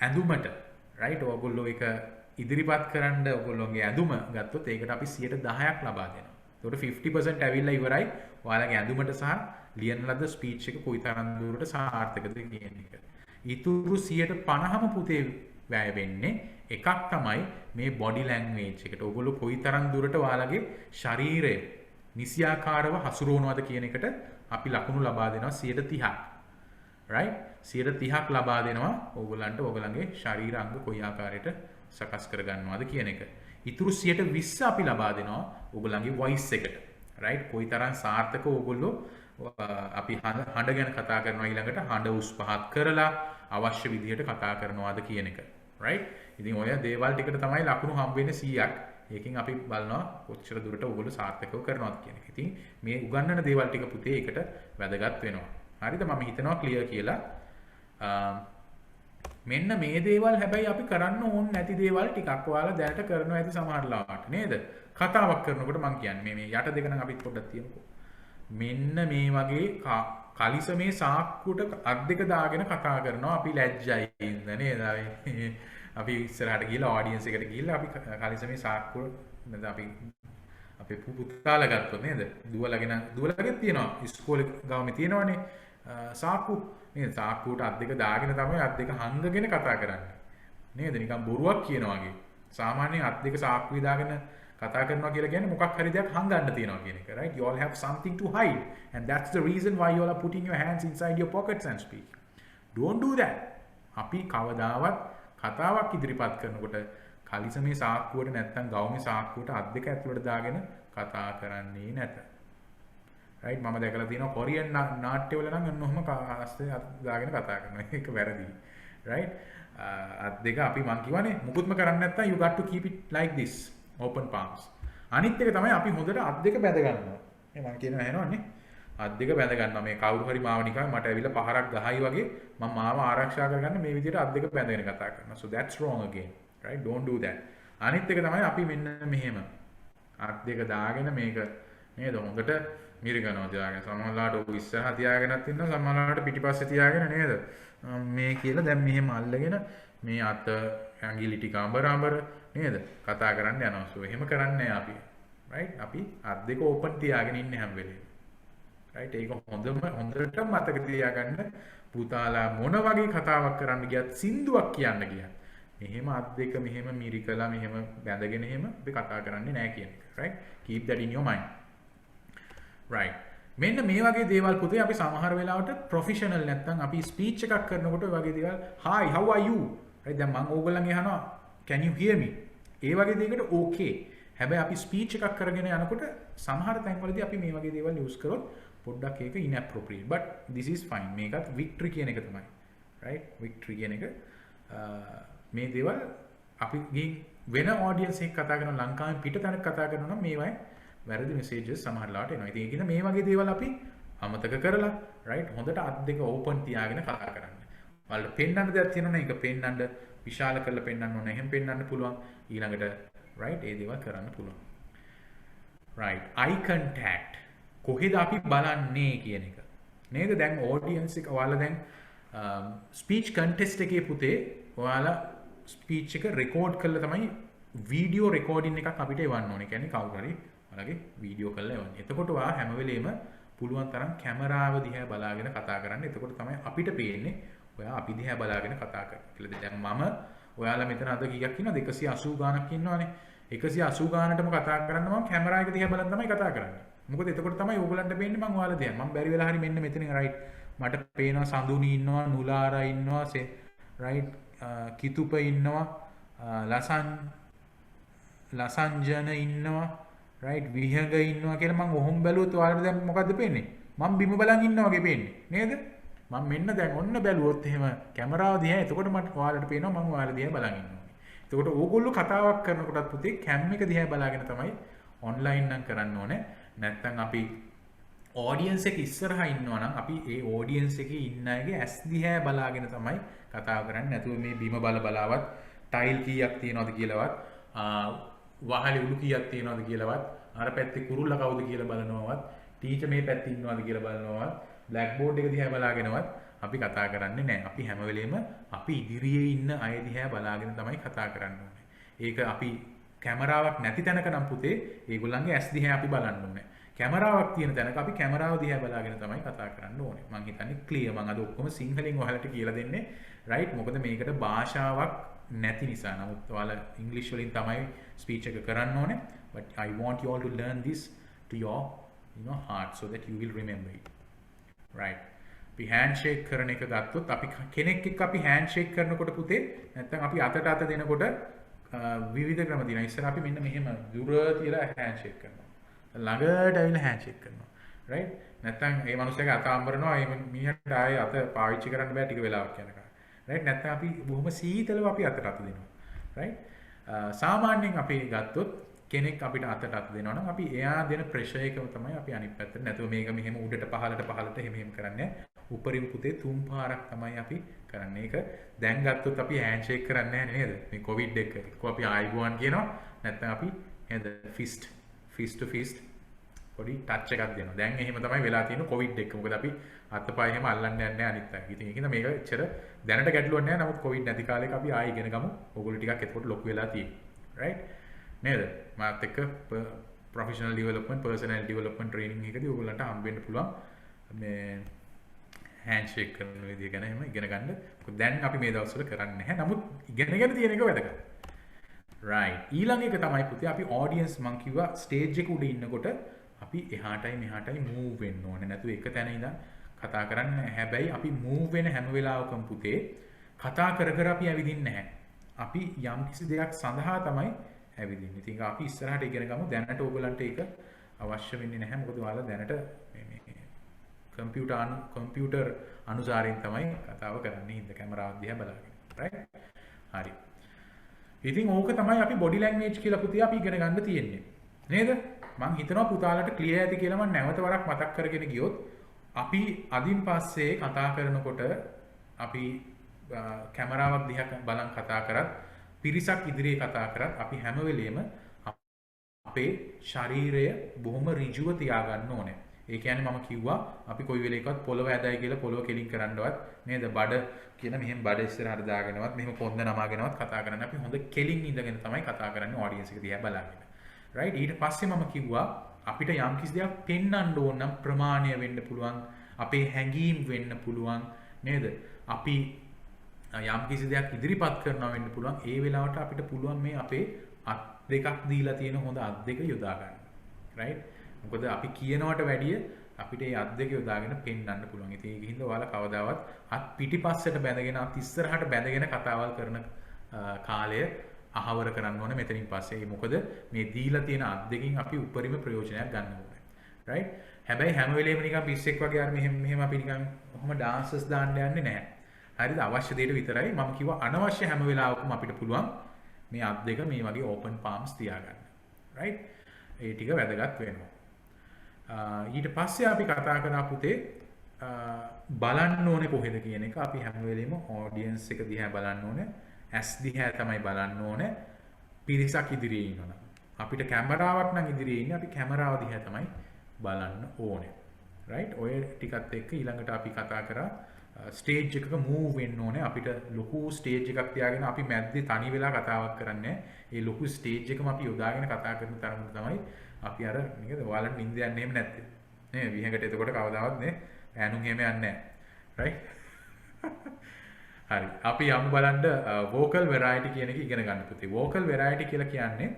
ඇඳුමට right? ඔයගොල්ලෝ ඒක ඉදිරිපත් කරන්න ඔයගොල්ලෝගේ ඇඳුම ගත්තොත් ඒකට අපි 10%ක් ලබා දෙනවා. ඒකට 50% ඇවිල්ලා ඉවරයි. ඔයාලගේ ඇඳුමට සහ ලියන ලද ස්පීච් එක කොයිතරම් දුරට සාර්ථකද කියන එක. ඊටුරු 50%ම පුතේ වැය වෙන්නේ එකක් තමයි මේ බොඩි ලැන්ග්වේජ් එකට. ඔයගොල්ලෝ කොයිතරම් දුරට ඔයාලගේ ශරීරය නිසියාකාරව හසුරුවනවද කියන එකට අපි ලකුණු ලබා දෙනවා 30%ක්. right? 30%ක් ලබා දෙනවා ඕගොල්ලන්ට ඕගොල්ලන්ගේ ශරීර අංග කොයි ආකාරයට සකස් කර ගන්නවද කියන එක. ඊටු 20% අපි ලබා දෙනවා ඕගොල්ලන්ගේ වොයිස් එකට. right? කොයිතරම් සාර්ථක ඕගොල්ලෝ අපි හඬ ගැන කතා කරනවා ඊළඟට හඬ උස් පහත් කරලා අවශ්‍ය විදිහට කතා කරනවාද කියන එක. right? ඉතින් ඔය දේවල් ටිකට තමයි ලකුණු හම්බ වෙන්නේ 100ක්. ඒකෙන් අපි බලනවා කොච්චර දුරට ඔයගොල්ලෝ සාර්ථකව කරනවද කියන එක. ඉතින් මේ උගන්වන දේවල් ටික පුතේ ඒකට වැදගත් වෙනවා. හරිද? මම හිතනවා ක්ලියර් කියලා. මෙන්න මේ දේවල් හැබැයි අපි කරන්න ඕන නැති දේවල් ටිකක් ඔයාලා දැනට කරනවා ඇති සමහර ලාවට නේද? කතාවක් කරනකොට මම කියන්නේ මේ යට දෙක නම් අපිත් පොඩ්ඩක් තියමුකෝ. මෙන්න මේ වගේ කලිසමේ සාක්කුවට අත් දෙක දාගෙන කතා කරනවා අපි ලැජ්ජයි ඉන්න නේද? අපි ඉස්සරහට ගිහලා ඔඩියන්ස් එකට ගිහලා අපි කලිසමේ සාක්කුව නේද අපි අපේ පුතාලා ගත්තොත් නේද? දුවලගෙත් තියෙනවා. ඉස්කෝලේ ගාමේ තියෙනවනේ සාක්කු නේද? සාක්කුවට අත් දෙක දාගෙන තමයි අත් දෙක හංගගෙන කතා කරන්නේ. නේද? නිකන් බොරුවක් කියනවා වගේ. සාමාන්‍යයෙන් අත් දෙක සාක්කුවේ දාගෙන කතා කරනවා කියලා කියන්නේ මොකක් හරි දෙයක් හංගන්න තියනවා කියන එක. right? You all have something to hide and that's the reason why you all are putting your hands inside your pockets and speak. Don't do that. අපි කවදාවත් කතාවක් ඉදිරිපත් කරනකොට කලිසමේ සාක්කුවට නැත්තම් ගවුමේ සාක්කුවට අත් දෙක ඇතුළට දාගෙන කතා කරන්නේ නැත. right? මම දැකලා තියෙනවා කොරියන් නාට්‍යවල නම් අන්න ඔහම අස්සේ අත් දාගෙන කතා කරනවා. ඒක වැරදි. right? අත් දෙක අපි මං කියවනේ මුකුත්ම කරන්නේ නැත්තම් you got to keep it like this. open palms. අනිත් එක තමයි අපි හොඳට අත් දෙක බැඳ ගන්නවා. මේ මම කියනවා ඇහෙනවනේ. අත් දෙක බැඳ ගන්නවා. මේ කවුරු හරි මාව නිකන් මට ඇවිල්ලා පහරක් ගහයි වගේ මම මාව ආරක්ෂා කරගන්න මේ විදිහට අත් දෙක බැඳගෙන කතා කරනවා. So that's wrong again. right? Don't do that. අනිත් එක තමයි අපි මෙන්න මෙහෙම අත් දෙක දාගෙන මේක නේද හොඳට මිරිකනවා තියාගෙන සමහරවිට ඔය ඉස්සරහ තියාගෙනත් ඉන්නවා සමහරවිට පිටිපස්සේ තියාගෙන නේද මේ කියලා දැන් මෙහෙම අල්ලගෙන මේ අත ඇඟිලි ටික අඹර නේද කතා කරන්න යනවා. So එහෙම කරන්නේ අපි. right? අපි අත් දෙක ඕපන් තියාගෙන ඉන්නේ හැම වෙලේම. right? ඒක හොඳට මතක තියාගන්න. පුතාලා මොන වගේ කතාවක් කරන්න ගියත් සින්දුවක් කියන්න ගියත් මෙහෙම අත් දෙක මෙහෙම මිරිකලා මෙහෙම බැඳගෙන එහෙම අපි කතා කරන්නේ නැහැ කියන එක. right? Keep that in your mind. right? මෙන්න මේ වගේ දේවල් පුතේ අපි සමහර වෙලාවට ප්‍රොෆෙෂනල් නැත්තම් අපි ස්පීච් එකක් කරනකොට ඔය වගේ දේවල් hi how are you? right? දැන් මම ඕගොල්ලන්ගේ අහනවා can you hear me? ඒ වගේ දෙයකට okay. හැබැයි අපි ස්පීච් එකක් කරගෙන යනකොට සමහර තැන්වලදී අපි මේ වගේ දේවල් යූස් කරොත් පොඩ්ඩක් ඒක inappropriate. but this is fine. මේකත් victory කියන එක තමයි. right? victory කියන එක මේ දේවල් අපි වෙන ඔඩියන්ස් එකක් කතා කරන ලංකාවෙන් පිට තැනක කතා කරනවා නම් මේවයි වැරදි මෙසේජස් සමහර ලාට එනවා. ඉතින් ඒකින මේ වගේ දේවල් අපි අමතක කරලා right හොඳට අත් දෙක ඕපන් තියාගෙන කතා කරන්න. ඔයාලට පෙන්වන්න දෙයක් තියෙනවා නම් ඒක පෙන්වන්න විශාල කරලා පෙන්වන්න ඕනේ. එහෙම පෙන්වන්න පුළුවන්. ඊළඟට right ඒ දේවල් කරන්න පුළුවන්. right eye contact කොහෙද අපි බලන්නේ කියන එක. නේද? දැන් ඔඩියන්ස් එක ඔයාලා දැන් ස්පීච් කන්ටෙස්ට් එකේ පුතේ ඔයාලා ස්පීච් එක රෙකෝඩ් කරලා තමයි වීඩියෝ රෙකෝඩින් එකක් අපිට එවන්න ඕනේ. කියන්නේ කවුරු හරි ඔයාලගේ වීඩියෝ කරලා එවන්න. එතකොට ඔයා හැම වෙලේම පුළුවන් තරම් කැමරාව දිහා බලාගෙන කතා කරන්න. එතකොට තමයි අපිට පේන්නේ ඔයා අපි දිහා බලාගෙන කතා කරනවා කියලා. දැන් මම ඔයාලා මෙතන අද කීයක් ඉන්නවද? 180 ගානක් ඉන්නවනේ. 180 ගානටම කතා කරන්න මම කැමරා එක දිහා බලන් තමයි කතා කරන්නේ. මොකද එතකොට තමයි ඕගොල්ලන්ට පේන්නේ මම ඔයාලා දිහා. මම බැරි වෙලා හරි මෙන්න මෙතන right මට පේනවා සඳුනි ඉන්නවා, නුලාරා ඉන්නවා, right කිතුප ඉන්නවා, ලසංජන ඉන්නවා, right විහඟ ඉන්නවා කියලා මම ඔහොම බැලුවොත් ඔයාලට දැන් මොකද්ද පේන්නේ? මම බිම බලන් ඉන්නවා වගේ පේන්නේ. නේද? මම මෙන්න දැන් ඔන්න බැලුවොත් එහෙම කැමරාව දිහා එතකොට මට ඔයාලට පේනවා මම ඔයාලා දිහා බලන් ඉන්නවා. එතකොට ඕගොල්ලෝ කතාවක් කරනකොටත් පුතේ කැම් එක දිහා බලාගෙන තමයි ඔන්ලයින් නම් කරන්න ඕනේ. නැත්තම් අපි ඔඩියන්ස් එක ඉස්සරහා ඉන්නවා නම් අපි ඒ ඔඩියන්ස් එකේ ඉන්න අයගේ ඇස් දිහා බලාගෙන තමයි කතා කරන්නේ. නැතුව මේ බිම බලවත් ටයිල් කීයක් තියනවද කියලාවත් වහලේ උළු කීයක් තියනවද කියලාවත් අර පැත්තේ කුරුල්ලා කවුද කියලා බලනවවත් ටීචර් මේ පැත්තේ ඉන්නවද කියලා බලනවවත් බ්ලැක් බෝඩ් එක දිහා බලාගෙනවත් අපි කතා කරන්නේ නැහැ. අපි හැම වෙලෙම අපි ඉදිරියේ ඉන්න අය දිහා බලාගෙන තමයි කතා කරන්න ඕනේ. ඒක අපි කැමරාවක් නැති තැනක නම් පුතේ ඒගොල්ලන්ගේ ඇස් දිහා අපි බලන්න ඕනේ. කැමරාවක් තියෙන තැනක අපි කැමරාව දිහා බලාගෙන තමයි කතා කරන්න ඕනේ. මම හිතන්නේ ක්ලියර්. මම අද ඔක්කොම සිංහලෙන් ඔයාලට කියලා දෙන්නේ. රයිට්? මොකද මේකට භාෂාවක් නැති නිසා. නමුත් ඔයාලා ඉංග්‍රීසි වලින් තමයි ස්පීච් එක කරන්න ඕනේ. But I want you all to learn this to your heart so that you will remember it. Right? අපි handshake කරන එක ගත්තොත් අපි කෙනෙක් එක්ක අපි handshake කරනකොට පුතේ නැත්නම් අපි අතට අත දෙනකොට විවිධ ක්‍රම තියෙනවා. ඉස්සර අපි මෙන්න මෙහෙම දුර තියලා handshake කරනවා. ළඟට ඇවිල්ලා handshake කරනවා. right? නැත්නම් මේ මිනිස්සයාගේ අත අම්බරනවා. මේ මීහට ආයේ අත පාවිච්චි කරන්න බෑ ටික වෙලාවක් යනකම්. right? නැත්නම් අපි බොහොම සීතලව අපි අතට අත දෙනවා. right? සාමාන්‍යයෙන් අපි ගත්තොත් කෙනෙක් අපිට අතට අත දෙනවා නම් අපි එයා දෙන ප්‍රෙෂර් එකම තමයි අපි අනිත් පැත්තට නැතුව මේක මෙහෙම උඩට පහළට එහෙම කරන්නේ. උපරිම පුතේ 3 පාරක් තමයි අපි කරන්නේ. ඒක දැන් ගත්තොත් අපි handshake කරන්නේ නැහැ නේද? මේ කොවිඩ් එක. එක්ක අපි ආයිබෝන් කියනවා. නැත්නම් අපි නේද fist to fist පොඩි ටච් එකක් දෙනවා. දැන් එහෙම තමයි වෙලා තියෙන්නේ කොවිඩ් එක. මොකද අපි අතපය එහෙම අල්ලන්න යන්නේ නැහැ අනිත් අය. ඉතින් ඒකින්ද මේක එච්චර දැනට ගැටලුවක් නැහැ. නමුත් කොවිඩ් නැති කාලෙක අපි ආයෙ ඉගෙන ගමු. ඕගොල්ලෝ ටිකක් එතකොට ලොකු වෙලා තියෙන්නේ. right? නේද? මාත් එක්ක professional development personal development training එකදී ඕගොල්ලන්ට හම්බෙන්න පුළුවන් මේ handshake කරන විදිය ගැන එහෙම ඉගෙන ගන්න. මොකද දැන් අපි මේ දවස්වල කරන්නේ නැහැ. නමුත් ඉගෙනගෙන තියෙන එක වැදගත්. right. ඊළඟ එක තමයි පුතේ අපි audience මං කිව්වා stage එක උඩ ඉන්නකොට අපි එහාටයි මෙහාටයි move වෙන්න ඕනේ. නැතු එක තැන ඉඳන් කතා කරන්නේ නැහැ. හැබැයි අපි move වෙන හැම වෙලාවකම පුතේ කතා කර අපි ඇවිදින්නේ නැහැ. අපි යම්කිසි දෙයක් සඳහා තමයි ඇවිදින්නේ. ඉතින් අපි ඉස්සරහට ඉගෙන ගමු. දැනට ඕගලන්ට ඒක අවශ්‍ය වෙන්නේ නැහැ. මොකද ඔයාලා දැනට මේ කම්පියුටර් අනුසාරයෙන් තමයි කතාව කරන්නේ. ඉඳ කැමරාව දිහා බලාගෙන. right? හරි. ඉතින් ඕක තමයි අපි body language කියලා පුතේ අපි ඉගෙන ගන්න තියෙන්නේ. නේද? මම හිතනවා පුතාලට ක්ලියර් ඇති කියලා මම නැවත වරක් මතක් කරගෙන ගියොත් අපි අදින් පස්සේ කතා කරනකොට අපි කැමරාවක් දිහා බලන් කතා කරත් පිරිසක් ඉදිරියේ කතා කරත් අපි හැම වෙලෙම අපේ ශරීරය බොහොම ඍජුව තියාගන්න ඕනේ. ඒ කියන්නේ මම කිව්වා අපි කොයි වෙලේකවත් පොළව ඇදයි කියලා පොළව කෙලින් කරන්නවත් නේද? බඩ කියන මෙහෙම බඩ ඉස්සරහට දාගෙනවත් මෙහෙම කොන්ද නමාගෙනවත් කතා කරන්නේ. අපි හොඳ කෙලින් ඉඳගෙන තමයි කතා කරන්නේ ඔඩියන්ස් එක දිහා බලාගෙන. right? ඊට පස්සේ මම කිව්වා අපිට යම් කිසි දෙයක් පෙන්වන්න ඕන නම් ප්‍රමාණය වෙන්න පුළුවන්, අපේ හැඟීම් වෙන්න පුළුවන් නේද? අපි යම් කිසි දෙයක් ඉදිරිපත් කරනවා වෙන්න පුළුවන්. ඒ වෙලාවට අපිට පුළුවන් මේ අපේ අත් දෙකක් දීලා තියෙන හොඳ අත් දෙක යොදා ගන්න. right? මොකද අපි කියනවට වැඩිය අපිට මේ අත් දෙක යොදාගෙන පෙන්වන්න පුළුවන්. ඉතින් ඒකින්ද ඔයාලා කවදාවත් අත් පිටිපස්සට බැඳගෙන අත් ඉස්සරහට බැඳගෙන කතාවල් කරන කාලය අහවර කරන්න ඕනේ මෙතනින් පස්සේ. මොකද මේ දීලා තියෙන අත් දෙකෙන් අපි උපරිම ප්‍රයෝජනයක් ගන්න ඕනේ. right? හැබැයි හැම වෙලේම නිකන් පිස්සෙක් වගේ අර මෙහෙම අපි නිකන් කොහොම ඩාන්සර්ස් දාන්න යන්නේ නැහැ. හරිද? අවශ්‍ය දෙයට විතරයි. මම කිව්වා අනවශ්‍ය හැම වෙලාවකම අපිට පුළුවන් මේ අත් දෙක මේ වගේ open palms තියාගන්න. right? ඒ ටික වැදගත් වෙනවා. ඊට පස්සේ අපි කතා කරා පුතේ බලන්න ඕනේ කොහෙද කියන එක. අපි හැම වෙලෙම audience එක දිහා බලන්න ඕනේ. ඇස් දිහා තමයි බලන්න ඕනේ. පිරිසක් ඉදිරියේ ඉන්නවනම්. අපිට කැමරාවක් නම් ඉදිරියේ ඉන්නේ අපි කැමරාව දිහා තමයි බලන්න ඕනේ. right? ඔය ටිකත් එක්ක ඊළඟට අපි කතා කරා ස්ටේජ් එකක මූව් වෙන්න ඕනේ. අපිට ලොකු ස්ටේජ් එකක් තියාගෙන අපි මැද්දේ තනි වෙලා කතාවක් කරන්නේ. ඒ ලොකු ස්ටේජ් එකම අපි යොදාගෙන කතා කරන තරමට තමයි අපි අර නේද ඔයාලට නිින්ද යන්නේ එහෙම නැත්තේ. නේ විහකට එතකොට කවදාවත් නේ ඈනුම් එහෙම යන්නේ නැහැ. right? හරි. අපි යමු බලන්න vocal variety කියන එක ඉගෙන ගන්න පුතේ. vocal variety කියලා කියන්නේ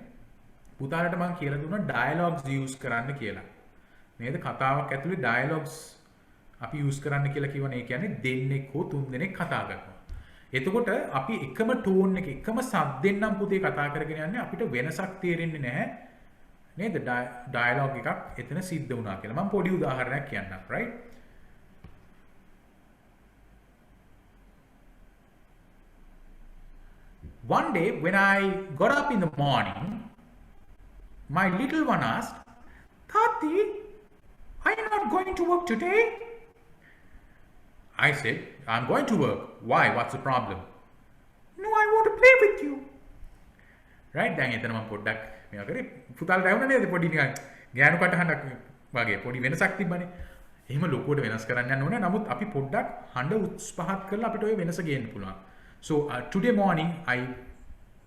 පුතාලට මම කියලා දුන්නා dialogues use කරන්න කියලා. නේද? කතාවක් ඇතුලේ dialogues අපි use කරන්න කියලා කියවනේ. ඒ කියන්නේ දෙන්නෙක් හෝ තුන් දෙනෙක් කතා කරනවා. එතකොට අපි එකම ටෝන් එක එකම සද්දෙන් නම් පුතේ කතා කරගෙන යන්නේ අපිට වෙනසක් තේරෙන්නේ නැහැ. නේද? ඩයලොග් එකක් එතන සිද්ධ වුණා කියලා. මම පොඩි උදාහරණයක් කියන්නම්. right? One day when I got up in the morning, my little one asked, "Tati, are you not going to work today?" I said, "I'm going to work. Why? What's the problem?" "No, I want to play with you." right? දැන් එතන මම පොඩ්ඩක් මේවා කරේ පුතාලට ඇහුණා නේද පොඩි නිකන් ගෑනු කටහඬක් වගේ පොඩි වෙනසක් තිබ්බනේ. එහෙම ලොකුවට වෙනස් කරන්න යන්න ඕනේ. නමුත් අපි පොඩ්ඩක් හඬ උස් පහත් කරලා අපිට ওই වෙනස ගේන්න පුළුවන්. So today morning I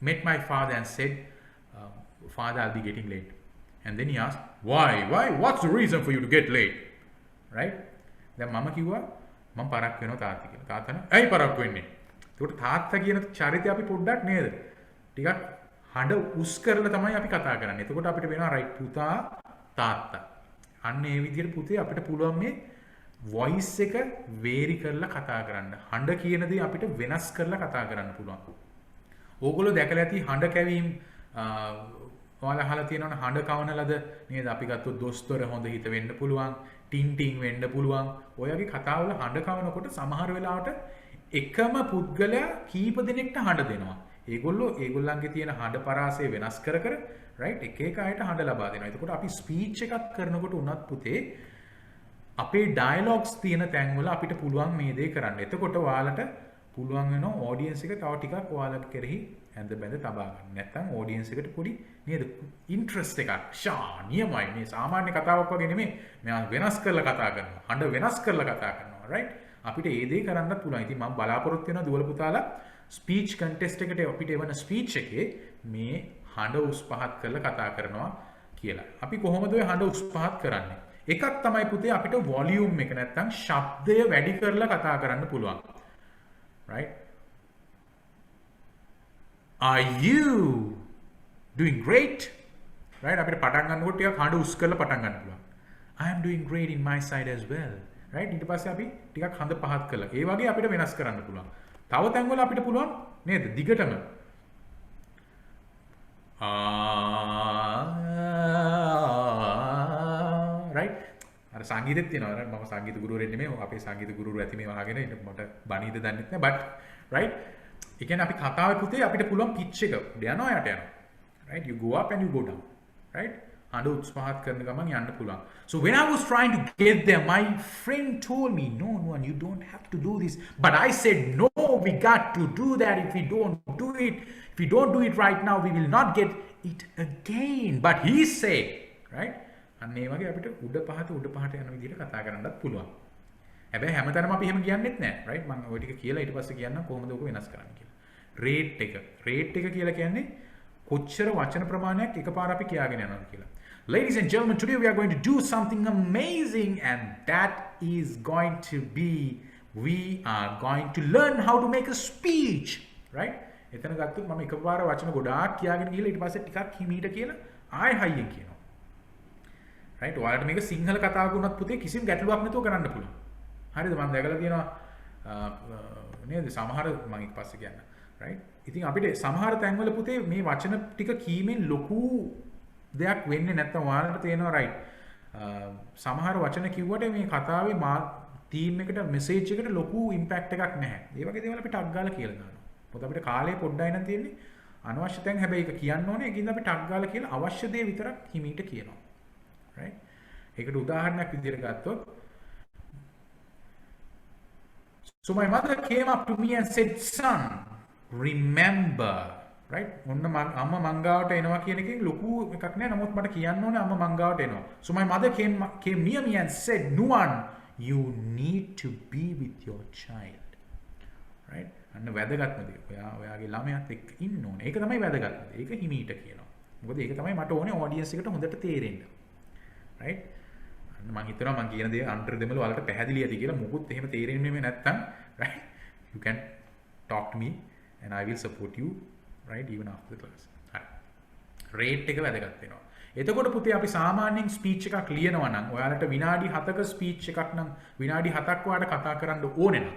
met my father and said, Father, I'll be getting late. And then he asked, why? What's the reason for you to get late? Right? දැන් මම කිව්වා මම පරක්කු වෙනවා තාත්තා කියලා. තාත්තා ඇයි පරක්කු වෙන්නේ? ඒකට තාත්තා කියන චරිතය අපි පොඩ්ඩක් නේද? ටිකක් හඬ උස් කරලා තමයි අපි කතා කරන්නේ. එතකොට අපිට වෙනවා රයිට් පුතා තාත්තා. අන්න ඒ විදිහට පුතේ අපිට පුළුවන් මේ වොයිස් එක වේරි කරලා කතා කරන්න. හඬ කියන දේ අපිට වෙනස් කරලා කතා කරන්න පුළුවන්. ඕගොල්ලෝ දැකලා ඇති හඬ කැවීම ඔයාලා අහලා තියෙනවනේ හඬ කවන ලද නේද? අපි ගත්තොත් දොස්තර හොඳ හිත වෙන්න පුළුවන්, ටින් වෙන්න පුළුවන්. ඔයගේ කතාවල හඬ කවනකොට සමහර වෙලාවට එකම පුද්ගලයා කීප දෙනෙක්ට හඬ දෙනවා. ඒගොල්ලන්ගේ තියෙන හඬ පරාසය වෙනස් කර රයිට් එක අයට හඬ ලබා දෙනවා. එතකොට අපි ස්පීච් එකක් කරනකොට උනත් පුතේ අපේ ඩයලොග්ස් තියෙන තැන්වල අපිට පුළුවන් මේ දේ කරන්න. එතකොට ඔයාලට පුළුවන් වෙනවා ඔඩියන්ස් එක තව ටිකක් ඔයාලට කෙරෙහි ඇඳ බැඳ තබා ගන්න. නැත්තම් ඔඩියන්ස් එකට පොඩි නේද ඉන්ට්‍රස්ට් එකක් නියමයි මේ සාමාන්‍ය කතාවක් වගේ නෙමෙයි. මෙයා වෙනස් කරලා කතා කරනවා. හඬ වෙනස් කරලා කතා කරනවා. රයිට්? අපිට ඒ දේ කරන්නත් පුළුවන්. ඉතින් මම බලාපොරොත්තු වෙනවා දුවල පුතාලා ස්පීච් කන්ටෙස්ට් එකට අපිට එවන ස්පීච් එකේ මේ හඬ උස් පහත් කරලා කතා කරනවා කියලා. අපි කොහොමද ඔය හඬ උස් පහත් කරන්නේ? එකක් තමයි පුතේ අපිට වොලියුම් එක නැත්තම් ශබ්දය වැඩි කරලා කතා කරන්න පුළුවන්. Right? Are you doing great? Right? අපිට පටන් ගන්නකොට ටිකක් හඬ උස් කරලා පටන් ගන්න පුළුවන්. I am doing great in my side as well. Right? ඊට පස්සේ අපි ටිකක් හඬ පහත් කරලා ඒ වගේ අපිට වෙනස් කරන්න පුළුවන්. තව තැන්වල අපිට පුළුවන් නේද? දිගටම right? අර සංගීතෙත් තියෙනවා. මම සංගීත ගුරුවරයෙක් නෙමෙයි. අපේ සංගීත ගුරුවරු ඇති මේවා අහගෙන ඉන්න මට බණීද දන්නෙත් නෑ. but right? ඒ කියන්නේ අපි කතාවේ පුතේ අපිට පුළුවන් පිච් එක යනවා යට යනවා. right? You go up and you go down. right? හඬ උස් පහත් කරන ගමන් යන්න පුළුවන්. So when I was trying to get there, my friend told me, no, you don't have to do this. But I said, no, we got to do that. If we don't do it right now, we will not get it again. But he said, right? අන්න ඒ වගේ අපිට උඩ පහත යන විදිහට කතා කරන්නත් පුළුවන්. හැබැයි හැමතැනම අපි එහෙම කියන්නෙත් නෑ. right? මම ওই ටික කියලා ඊට පස්සේ කියන්නම් කොහොමද ඔක වෙනස් කරන්නේ කියලා. රේට් එක කියලා කියන්නේ කොච්චර වචන ප්‍රමාණයක් එකපාර අපි කියාගෙන යනවද කියලා. Ladies and gentlemen, today we are going to do something amazing, and that is going to be, we are going to learn how to make a speech. Right? එතන ගත්තොත් මම එකපාර වචන ගොඩාක් කියාගෙන ගිහලා ඊට පස්සේ ටිකක් හිමීට කියලා ආයෙ හයියෙන් කියනවා. right? ඔයාලට මේක සිංහල කතාවක වුණත් පුතේ කිසිම ගැටලුවක් නැතුව කරන්න පුළුවන්. හරිද? මම දැකලා තියෙනවා නේද සමහර මම ඊට පස්සේ කියන්න. right? ඉතින් අපිට සමහර තැන්වල පුතේ මේ වචන ටික කීමෙන් ලොකු දෙයක් වෙන්නේ නැත්නම් ඔයාලට තේනවා right? සමහර වචන කිව්වට මේ කතාවේ තීම් එකට මෙසේජ් එකට ලොකු ඉම්පැක්ට් එකක් නැහැ. ඒ වගේ දේවල් අපි ටක් ගාලා කියලා දානවා. මොකද අපිට කාලේ පොඩ්ඩයි නම් තියෙන්නේ. අනවශ්‍ය තැන් හැබැයි ඒක කියන්න ඕනේ. ඒකින්ද අපි ටක් ගාලා කියලා අවශ්‍ය දේ විතරක් හිමීට කියනවා. right? ඒකට උදාහරණයක් විදිහට ගත්තොත් so my mother came up to me and said, son, remember, right? ඔන්න අම්මා මංගාවට එනවා කියන එකෙන් ලොකු එකක් නෑ. නමුත් මට කියන්න ඕනේ අම්මා මංගාවට එනවා. So my mother came near me and said, Nuwan, you need to be with your child. right? අන්න වැදගත්ම දේ. ඔයාගේ ළමයාත් එක්ක ඉන්න ඕනේ. ඒක තමයි වැදගත්ම දේ. ඒක හිමීට කියනවා. මොකද ඒක තමයි මට ඕනේ ඔඩියන්ස් එකට හොඳට තේරෙන්න. right? මම හිතනවා මම කියන දේ අන්තර දෙමළ වලට පැහැදිලි ඇති කියලා. මොකුත් එහෙම තේරෙන්නේ නැත්නම් right? You can talk to me and I will support you, right? Even after the class. හරි. රේට් එක වැදගත් වෙනවා. එතකොට පුතේ අපි සාමාන්‍යයෙන් ස්පීච් එකක් ලියනවා නම් ඔයාලට විනාඩි 7ක ස්පීච් එකක් නම් විනාඩි 7ක් වාට කතා කරන්න ඕනේ නම්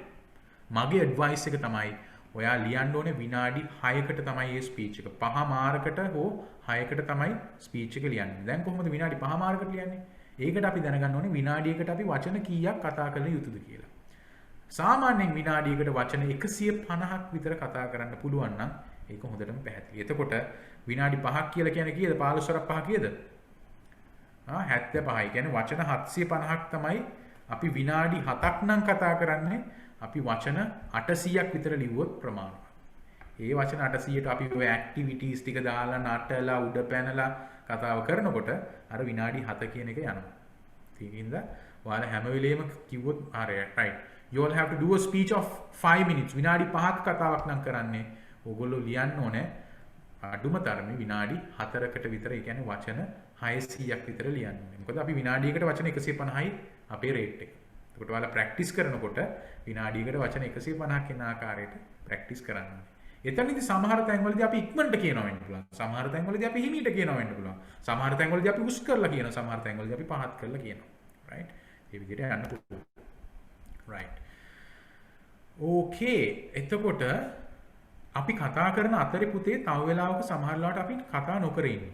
මගේ ඇඩ්වයිස් එක තමයි ඔයා ලියන්න ඕනේ විනාඩි 6කට තමයි මේ ස්පීච් එක. 5 මාරකට හෝ 6කට තමයි ස්පීච් එක ලියන්නේ. දැන් කොහොමද විනාඩි 5 මාරකට ලියන්නේ? ඒකට අපි දැනගන්න ඕනේ විනාඩියකට අපි වචන කීයක් කතා කළ යුතුද කියලා. සාමාන්‍යයෙන් විනාඩියකට වචන 150ක් විතර කතා කරන්න පුළුවන් නම් ඒක හොඳටම පැහැදිලි. එතකොට විනාඩි 5ක් කියලා කියන්නේ කීයද? 15ක් 5 කීයද? 75යි. කියන්නේ වචන 750ක් තමයි අපි විනාඩි 7ක් නම් කතා කරන්නේ. අපි වචන 800ක් විතර ලිව්වොත් ප්‍රමාණවත්. ඒ වචන 800ට අපි ඔය ඇක්ටිවිටීස් ටික දාලා නටලා උඩ පැනලා කතාව කරනකොට අර විනාඩි 7 කියන එක යනවා. ඒකින්ද ඔයාලා හැම වෙලේම කිව්වොත් හරිය right. You all have to do a speech of 5 minutes. විනාඩි 5ක් කතාවක් නම් කරන්නේ. ඕගොල්ලෝ ලියන්න ඕනේ අඩුම තරමේ විනාඩි 4කට විතර. ඒ කියන්නේ වචන 600ක් විතර ලියන්න ඕනේ. මොකද අපි විනාඩියකට වචන 150යි අපේ රේට් එක. එතකොට ඔයාලා ප්‍රැක්ටිස් කරනකොට විනාඩියකට වචන 150ක් එන ආකාරයට ප්‍රැක්ටිස් කරන්න ඕනේ. එතනදී සමහර තැන්වලදී අපි ඉක්මනට කියනවා වෙන්න පුළුවන්. සමහර තැන්වලදී අපි හිමීට කියනවා වෙන්න පුළුවන්. සමහර තැන්වලදී අපි උස් කරලා කියනවා. සමහර තැන්වලදී අපි පහත් කරලා කියනවා. right? ඒ විදිහට යන්න පුළුවන්. right. okay. එතකොට අපි කතා කරන අතරේ පුතේ තව වෙලාවක සමහර ලාවට අපි කතා නොකර ඉන්නේ.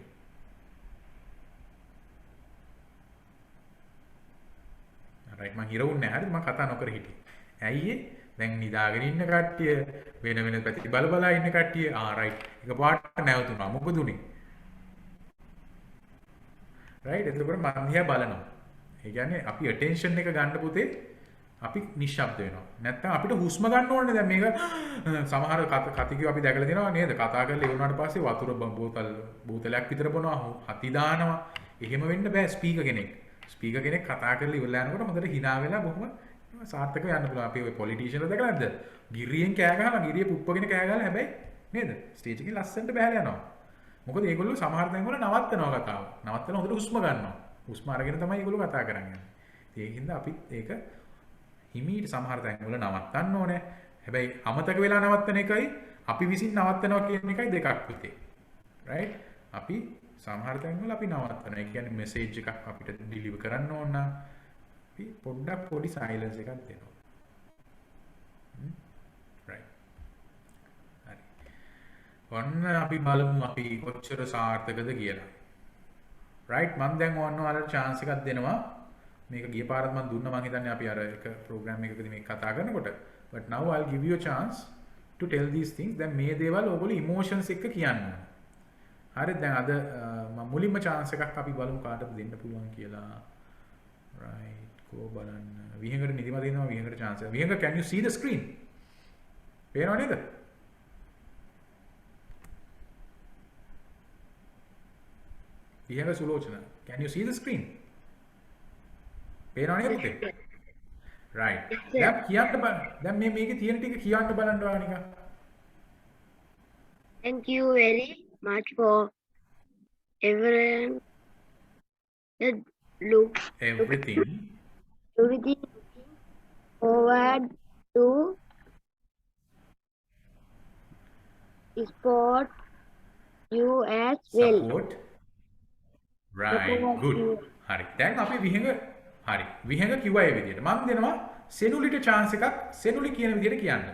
right. මම හිරුන්නේ නැහැ. හරිද? මම කතා නොකර හිටියේ. ඇයි ඒ? දැන් නිදාගෙන ඉන්න කට්ටිය වෙන වෙන පැති බල බලා ඉන්න කට්ටිය right එකපාරට නැවතුණා. මොකද උනේ? right එතකොට මම දිහා බලනවා. ඒ කියන්නේ අපි attention එක ගන්න පුතේ අපි නිශ්ශබ්ද වෙනවා. නැත්තම් අපිට හුස්ම ගන්න ඕනේ. දැන් මේක සමහර කතිකෝ අපි දැකලා තියෙනවා නේද? කතා කරලා ඉවරනාට පස්සේ වතුර බෝතලයක් විතර බොනවා, හති දානවා. එහෙම වෙන්න බෑ ස්පීකර් කෙනෙක්. ස්පීකර් කෙනෙක් කතා කරලා ඉවරලා යනකොට හොඳට hina වෙලා බොහොම සාර්ථකව යන්න පුළුවන්. අපි ඔය පොලිටිෂියන්ලා දැකලා නැද්ද? ගිරියෙන් කෑ ගහනවා, ගිරිය පුප්පගෙන කෑ ගහලා හැබැයි නේද? ස්ටේජ් එකේ ලස්සනට බහලා යනවා. මොකද ඒගොල්ලෝ සමහර තැන්වල නවත්තනවා කතාව. නවත්තලා හොඳට හුස්ම ගන්නවා. හුස්ම අරගෙන තමයි ඒගොල්ලෝ කතා කරන්නේ. ඒකින්ද අපිත් ඒක හිමීට සමහර තැන්වල නවත්තන්න ඕනේ. හැබැයි අමතක වෙලා නවත්තන එකයි අපි විසින් නවත්තනවා කියන එකයි දෙකක් පුතේ. right? අපි සමහර තැන්වල අපි නවත්තනවා. ඒ කියන්නේ මෙසේජ් එකක් අපිට ඩිලිවර් කරන්න ඕන නම් අපි පොඩ්ඩක් පොඩි සයිලන්ස් එකක් දෙනවා. right. හරි. ඔන්න අපි බලමු අපි කොච්චර සාර්ථකද කියලා. right මම දැන් ඔයාලට chance එකක් දෙනවා. මේක ගිය පාරත් මම දුන්නා මම හිතන්නේ අපි අර එක program එකකදී මේක කතා කරනකොට. but now I'll give you a chance to tell these things. දැන් මේ දේවල් ඔයගොල්ලෝ emotions එක්ක කියන්න. හරිද? දැන් අද මම මුලින්ම chance එකක් අපි බලමු කාටද දෙන්න පුළුවන් කියලා. right. Go බලන්න. විහඟට නිදිමත දෙනවා විහඟට chance එක. Vihanga can you see the screen? පේනව නේද? Vihanga සුලෝචන. Can you see the screen? පේනව නේද පුතේ? right. දැන් කියන්න බලන්න. දැන් මේකේ තියෙන ටික කියන්න බලන්න ඔයා නිකන්. Thank you very much for everything. Everything forward to support you as well. support. right. good. හරි. දැන් අපි විහඟ හරි. විහඟ කිව්වා ඒ විදිහට. මම දෙනවා සෙනුලිට chance එකක් සෙනුලි කියන විදිහට කියන්න.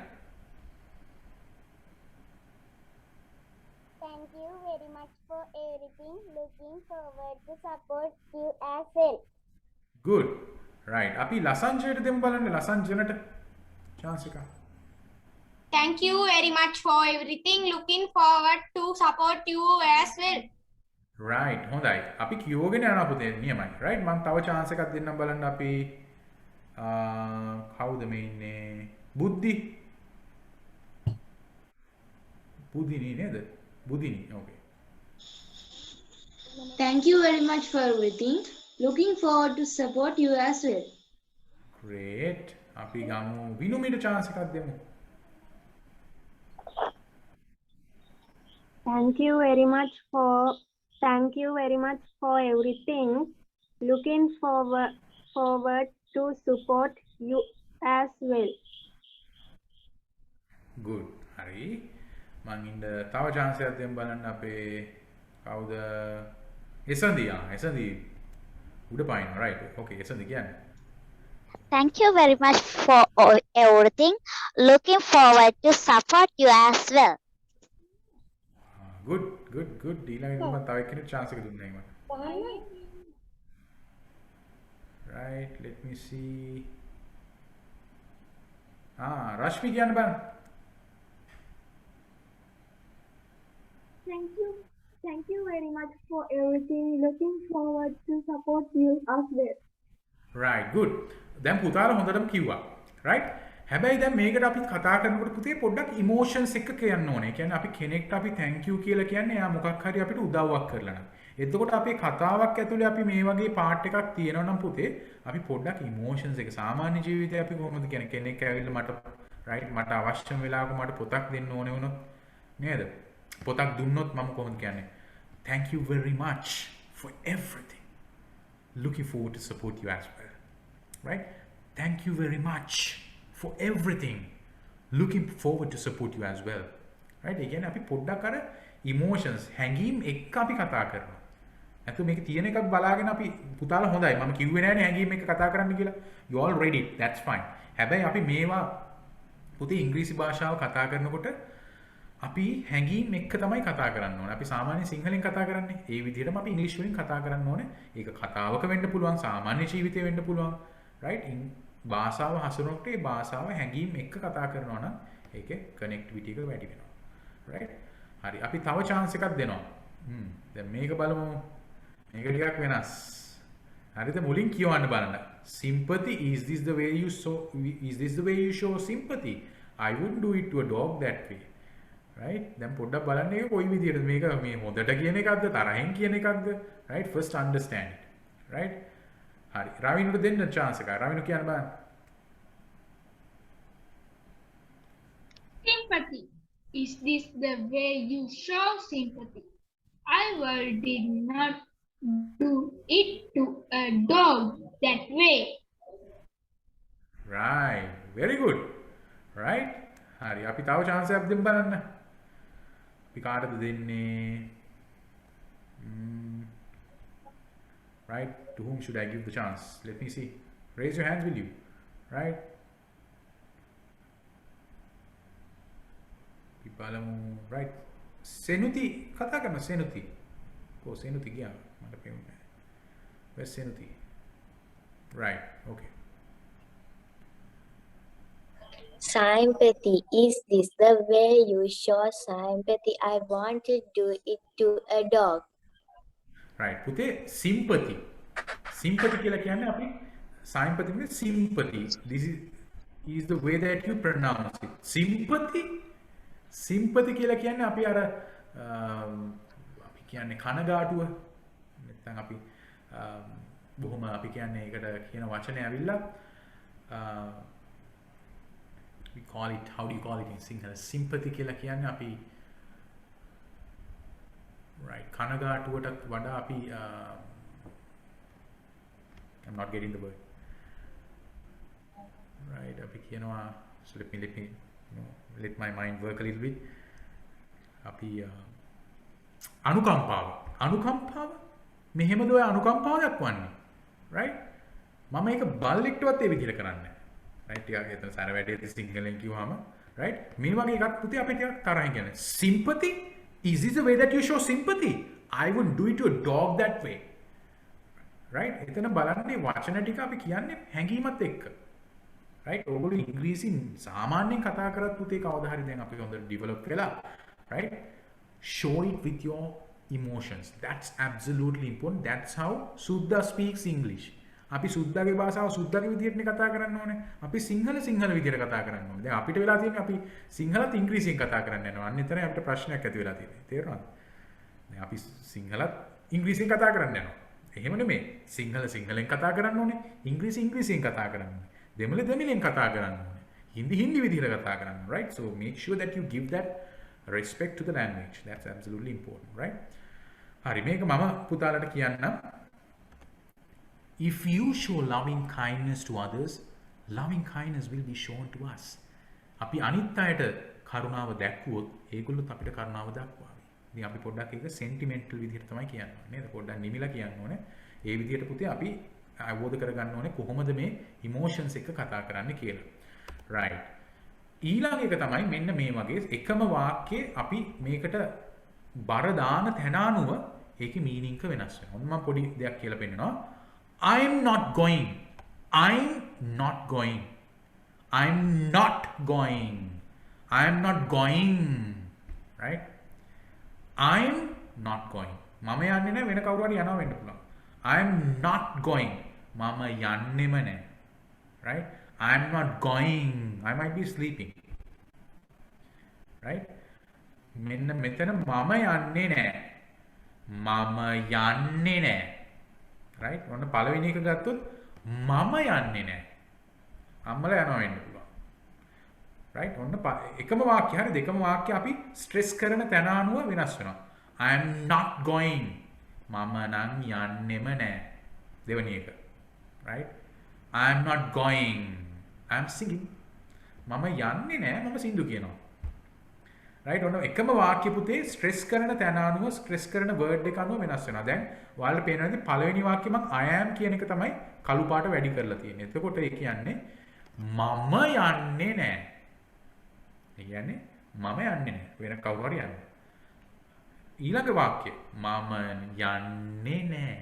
Thank you very much for everything. Looking forward to support you as well. good. right. අපි ලසංජයට දෙමු බලන්න ලසංජනට chance එකක්. Thank you very much for everything. Looking forward to support you as well. right. හොඳයි. අපි කියෝගෙන යනවා පුතේ නියමයි. right. මම තව chance එකක් දෙන්නම් බලන්න අපි කවුද මේ ඉන්නේ? බුද්ධි. බුදිනී නේද? බුදිනී. okay. Thank you very much for everything. Looking forward to support you as well. great. අපි ගමු විනුමිට chance එකක් දෙමු. Thank you very much for everything. Looking forward to support you as well. good. හරි. මං ඉන්න තව chance එකක් දෙමු බලන්න අපේ කවුද? එසන්දි. එසන්දි උඩ පායිනවා. right. okay. එසන්දි කියන්නේ. Thank you very much for everything. Looking forward to support you as well. good. ඊළඟට මම තව එක්කෙනෙක් chance එක දුන්නා මට. right. let me see. රශ්මි කියන්න බලන්න. Thank you very much for everything. Looking forward to support you as well. right. good. දැන් පුතාලා හොඳටම කිව්වා. right. හැබැයි දැන් මේකට අපි කතා කරනකොට පුතේ පොඩ්ඩක් ඉමෝෂන්ස් එක කියන්න ඕනේ. ඒ කියන්නේ අපි කෙනෙක්ට අපි thank you කියලා කියන්නේ එයා මොකක් හරි අපිට උදව්වක් කරලා නම්. එතකොට අපේ කතාවක් ඇතුලේ අපි මේ වගේ පාර්ට් එකක් තියෙනවා නම් පුතේ අපි පොඩ්ඩක් ඉමෝෂන්ස් එක සාමාන්‍ය ජීවිතේ අපි කොහොමද කියන්නේ කෙනෙක් ඇවිල්ලා මට අවශ්‍යම වෙලාවක මට පොතක් දෙන්න ඕනේ වුණොත් නේද? පොතක් දුන්නොත් මම කොහොමද කියන්නේ? Thank you very much for everything. Looking forward to support you as well. Right? Thank you very much for everything. Looking forward to support you as well. Right? ඒ කියන්නේ අපි පොඩ්ඩක් අර emotions හැඟීම් එක්ක අපි කතා කරනවා. නැත්නම් මේක තියෙන එකක් බලාගෙන අපි පුතාලා හොඳයි මම කිව්වේ නෑනේ හැඟීම් එක්ක කතා කරන්න කියලා. You all read it. That's fine. හැබැයි අපි මේවා පුතේ ඉංග්‍රීසි භාෂාව කතා කරනකොට අපි හැඟීම් එක්ක තමයි කතා කරන්න ඕනේ. අපි සාමාන්‍ය සිංහලෙන් කතා කරන්නේ. ඒ විදිහටම අපි ඉංග්‍රීසි වලින් කතා කරන්න ඕනේ. ඒක කතාවක වෙන්න පුළුවන්, සාමාන්‍ය ජීවිතේ වෙන්න පුළුවන්. right? භාෂාව හසුරුවනකොට ඒ භාෂාව හැඟීම් එක්ක කතා කරනවා නම් ඒකේ කනෙක්ටිවිටි එක වැඩි වෙනවා. right? හරි. අපි තව chance එකක් දෙනවා. දැන් මේක බලමු. මේක ටිකක් වෙනස්. හරිද? මුලින් කියවන්න බලන්න. Sympathy, is this the way you show sympathy? I wouldn't do it to a dog that way. Right? දැන් පොඩ්ඩක් බලන්න ඒක කොයි විදිහටද මේක මේ හොදට කියන එකක්ද තරහෙන් කියන එකක්ද? Right? First understand it. Right? හරි. රවිනුට දෙන්න chance එකක්. රවිනු කියන්න බලන්න. Sympathy. Is this the way you show sympathy? I did not do it to a dog that way. Right. Very good. Right? හරි. අපි තව chance එකක් දෙන්න බලන්න. අපි කාටද දෙන්නේ? Right? To whom should I give the chance? Let me see. Raise your hands, will you? Right? බලමු. Right? Senuti කතා කරන Senuti. Oh, Senuti ගියා. මට පේන්නේ. Where's Senuti? Right. Okay. Sympathy. Is this the way you show sympathy? I want to do it to a dog. Right. පුතේ sympathy. Sympathy කියලා කියන්නේ අපි sympathy means sympathy. This is the way that you pronounce it. Sympathy. Sympathy කියලා කියන්නේ අපි අර අපි කියන්නේ කනගාටුව නැත්නම් අපි බොහොම අපි කියන්නේ ඒකට කියන වචනේ ඇවිල්ලා we call it, how do you call it in Sinhala? Sympathy කියලා කියන්නේ අපි right කනගාටුවටත් වඩා අපි I'm not getting the word. Right, අපි කියනවා so let me let my mind work a little bit. අපි අනුකම්පාව මෙහෙමද ඔය අනුකම්පාව දක්වන්නේ right මම ඒක බල්ලෙක්ටවත් ඒ විදිහට කරන්නේ නැහැ right ටිකක් හිතන සර වැඩේ සිංහලෙන් කිව්වම right මේ වගේ එකක් පුතේ අපි ටිකක් තරහින් කියන්නේ sympathy is this the way that you show sympathy I wouldn't do it to a dog that way right එතන බලන්නේ වචන ටික අපි කියන්නේ හැඟීමත් එක්ක right ඔයගොල්ලෝ ඉංග්‍රීසියෙන් සාමාන්‍යයෙන් කතා කරත් පුතේ කවදා හරි දැන් අපි හොඳට ඩෙවලොප් වෙලා right show it with your emotions that's absolutely important that's how Sudha speaks English අපි සුද්දාගේ භාෂාව සුද්දාගේ විදිහටනේ කතා කරන්න ඕනේ අපි සිංහල විදිහට කතා කරන්න ඕනේ දැන් අපිට වෙලා තියෙන්නේ අපි සිංහලත් ඉංග්‍රීසියෙන් කතා කරන්න යනවා අන්න එතන අපිට ප්‍රශ්නයක් ඇති වෙලා තියෙනවා තේරෙනවද දැන් අපි සිංහලත් ඉංග්‍රීසියෙන් කතා කරන්න යනවා එහෙම නෙමෙයි සිංහලෙන් කතා කරන්න ඕනේ ඉංග්‍රීසියෙන් කතා කරන්න ඕනේ දෙමළෙන් කතා කරන්න ඕනේ හින්දි විදිහට කතා කරන්න ඕනේ right so make sure that you give that respect to the language that's absolutely important right hari මේක මම පුතාලට කියන්නම් if you show loving kindness to others loving kindness will be shown to us අපි අනිත් අයට කරුණාව දැක්වුවොත් ඒගොල්ලොත් අපිට කරුණාව දක්වාවි ඉතින් අපි පොඩ්ඩක් ඒක sentimental විදිහට තමයි කියන්නේ නේද පොඩ්ඩක් නිමිලා කියන්න ඕනේ ඒ විදිහට පුතේ අපි අවබෝධ කරගන්න ඕනේ කොහොමද මේ emotions එක කතා කරන්නේ කියලා right ඊළඟ එක තමයි මෙන්න මේ වගේ එකම වාක්‍යයේ අපි මේකට බර දාන තැන අනුව ඒකේ meaning එක වෙනස් වෙනවා. මම පොඩි දෙයක් කියලා පෙන්නනවා. I'm not going. I'm not going. I'm not going. I'm not going. Right? I'm not going. මම යන්නේ නැහැ වෙන කවුරු හරි යනවා වෙන්න පුළුවන්. I'm not going. මම යන්නෙම නැහැ. Right? I'm not going. I might be sleeping. Right? මෙන්න මෙතන මම යන්නේ නැහැ. මම යන්නේ නැහැ. Right? ඔන්න පළවෙනි එක ගත්තොත් මම යන්නේ නැහැ. අම්මලා යනවා වෙන්න පුළුවන්. Right? ඔන්න එකම වාක්‍ය හරි දෙකම වාක්‍ය අපි ස්ට්‍රෙස් කරන තැන අනුව වෙනස් වෙනවා. I am not going. මම නම් යන්නෙම නැහැ. දෙවෙනි එක. Right? I am not going. I am singing. මම යන්නේ නැහැ. මම සින්දු කියනවා. Right? ඔන්න එකම වාක්‍ය පුතේ ස්ට්‍රෙස් කරන තැන අනුව ස්ට්‍රෙස් කරන වර්ඩ් එක අනුව වෙනස් වෙනවා. දැන් ඔයාලට පේනවාද පළවෙනි වාක්‍යෙ මම I am කියන එක තමයි කළු පාට වැඩි කරලා තියෙන්නේ. එතකොට ඒ කියන්නේ මම යන්නේ නැහැ. ඒ කියන්නේ මම යන්නේ නැහැ. වෙන කවුරු හරි යන්නේ. ඊළඟ වාක්‍යය මම යන්නේ නැහැ.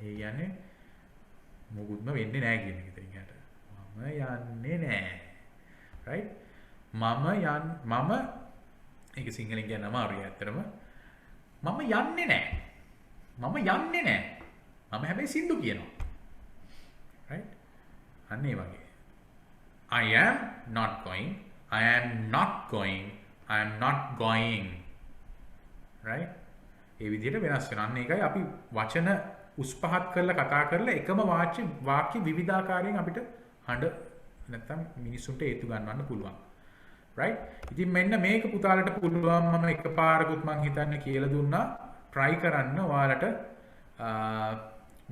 ඒ කියන්නේ මොකුත්ම වෙන්නේ නැහැ කියන එක ඉතින් යට. මම යන්නේ නැහැ. right? මම ඒක සිංහලෙන් කියන්න අමාරුයි ඇත්තටම. මම යන්නේ නැහැ. මම යන්නේ නැහැ. මම හැබැයි සින්දු කියනවා. right? අන්න ඒ වගේ. I am not going. I am not going. I am not going. right? ඒ විදිහට වෙනස් වෙනවා. අන්න ඒකයි අපි වචන උස් පහත් කරලා කතා කරලා එකම වාක්‍ය විවිධාකාරයෙන් අපිට හඬ නැත්තම් මිනිස්සුන්ට හේතු ගන්නවන්න පුළුවන්. right? ඉතින් මෙන්න මේක පුතාලට පුළුවන් මම එකපාරකුත් මං හිතන්නේ කියලා දුන්නා. try කරන්න ඔයාලට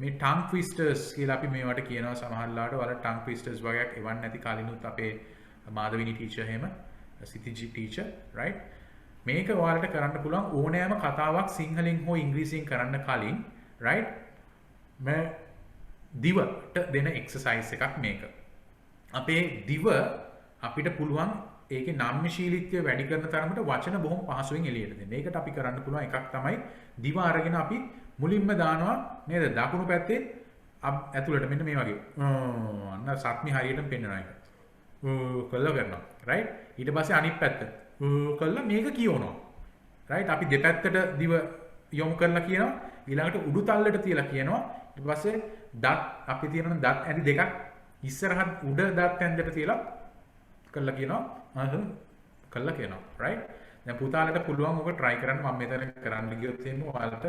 මේ tongue twisters කියලා අපි මේවට කියනවා සමහරලාට ඔයාලට tongue twisters වගේක් එවන්න නැති කලිනුත් අපේ මාධවිනී ටීචර් එහෙම සිතිජි ටීචර් right? මේක ඔයාලට කරන්න පුළුවන් ඕනෑම කතාවක් සිංහලෙන් හෝ ඉංග්‍රීසියෙන් කරන්න කලින් right? මේ දිවට දෙන එක්සර්සයිස් එකක් මේක. අපේ දිව අපිට පුළුවන් ඒකේ නම්‍යශීලීත්වය වැඩි කරන තරමට වචන බොහොම පහසුවෙන් එළියට දෙන්න. ඒකට අපි කරන්න පුළුවන් එකක් තමයි දිව අරගෙන අපි මුලින්ම දානවා නේද? දකුණු පැත්තේ ඇතුළට මෙන්න මේ වගේ. අන්න සත්මි හරියටම පෙන්වනවා ඒක. කළා කරනවා. right? ඊට පස්සේ අනිත් පැත්ත. කළා මේක කියවනවා. right? අපි දෙපැත්තට දිව යොමු කරලා කියනවා. ඊළඟට උඩු තල්ලට තියලා කියනවා. ඊට පස්සේ දත් අපි තියෙන දත් ඇඳි දෙකක් ඉස්සරහට උඩ දත් ඇඳට තියලා කළා කියනවා. කළා කියනවා. right? දැන් පුතාලට පුළුවන් ඔක try කරන්න. මම මෙතන කරන්න ගියොත් එimhe ඔයාලට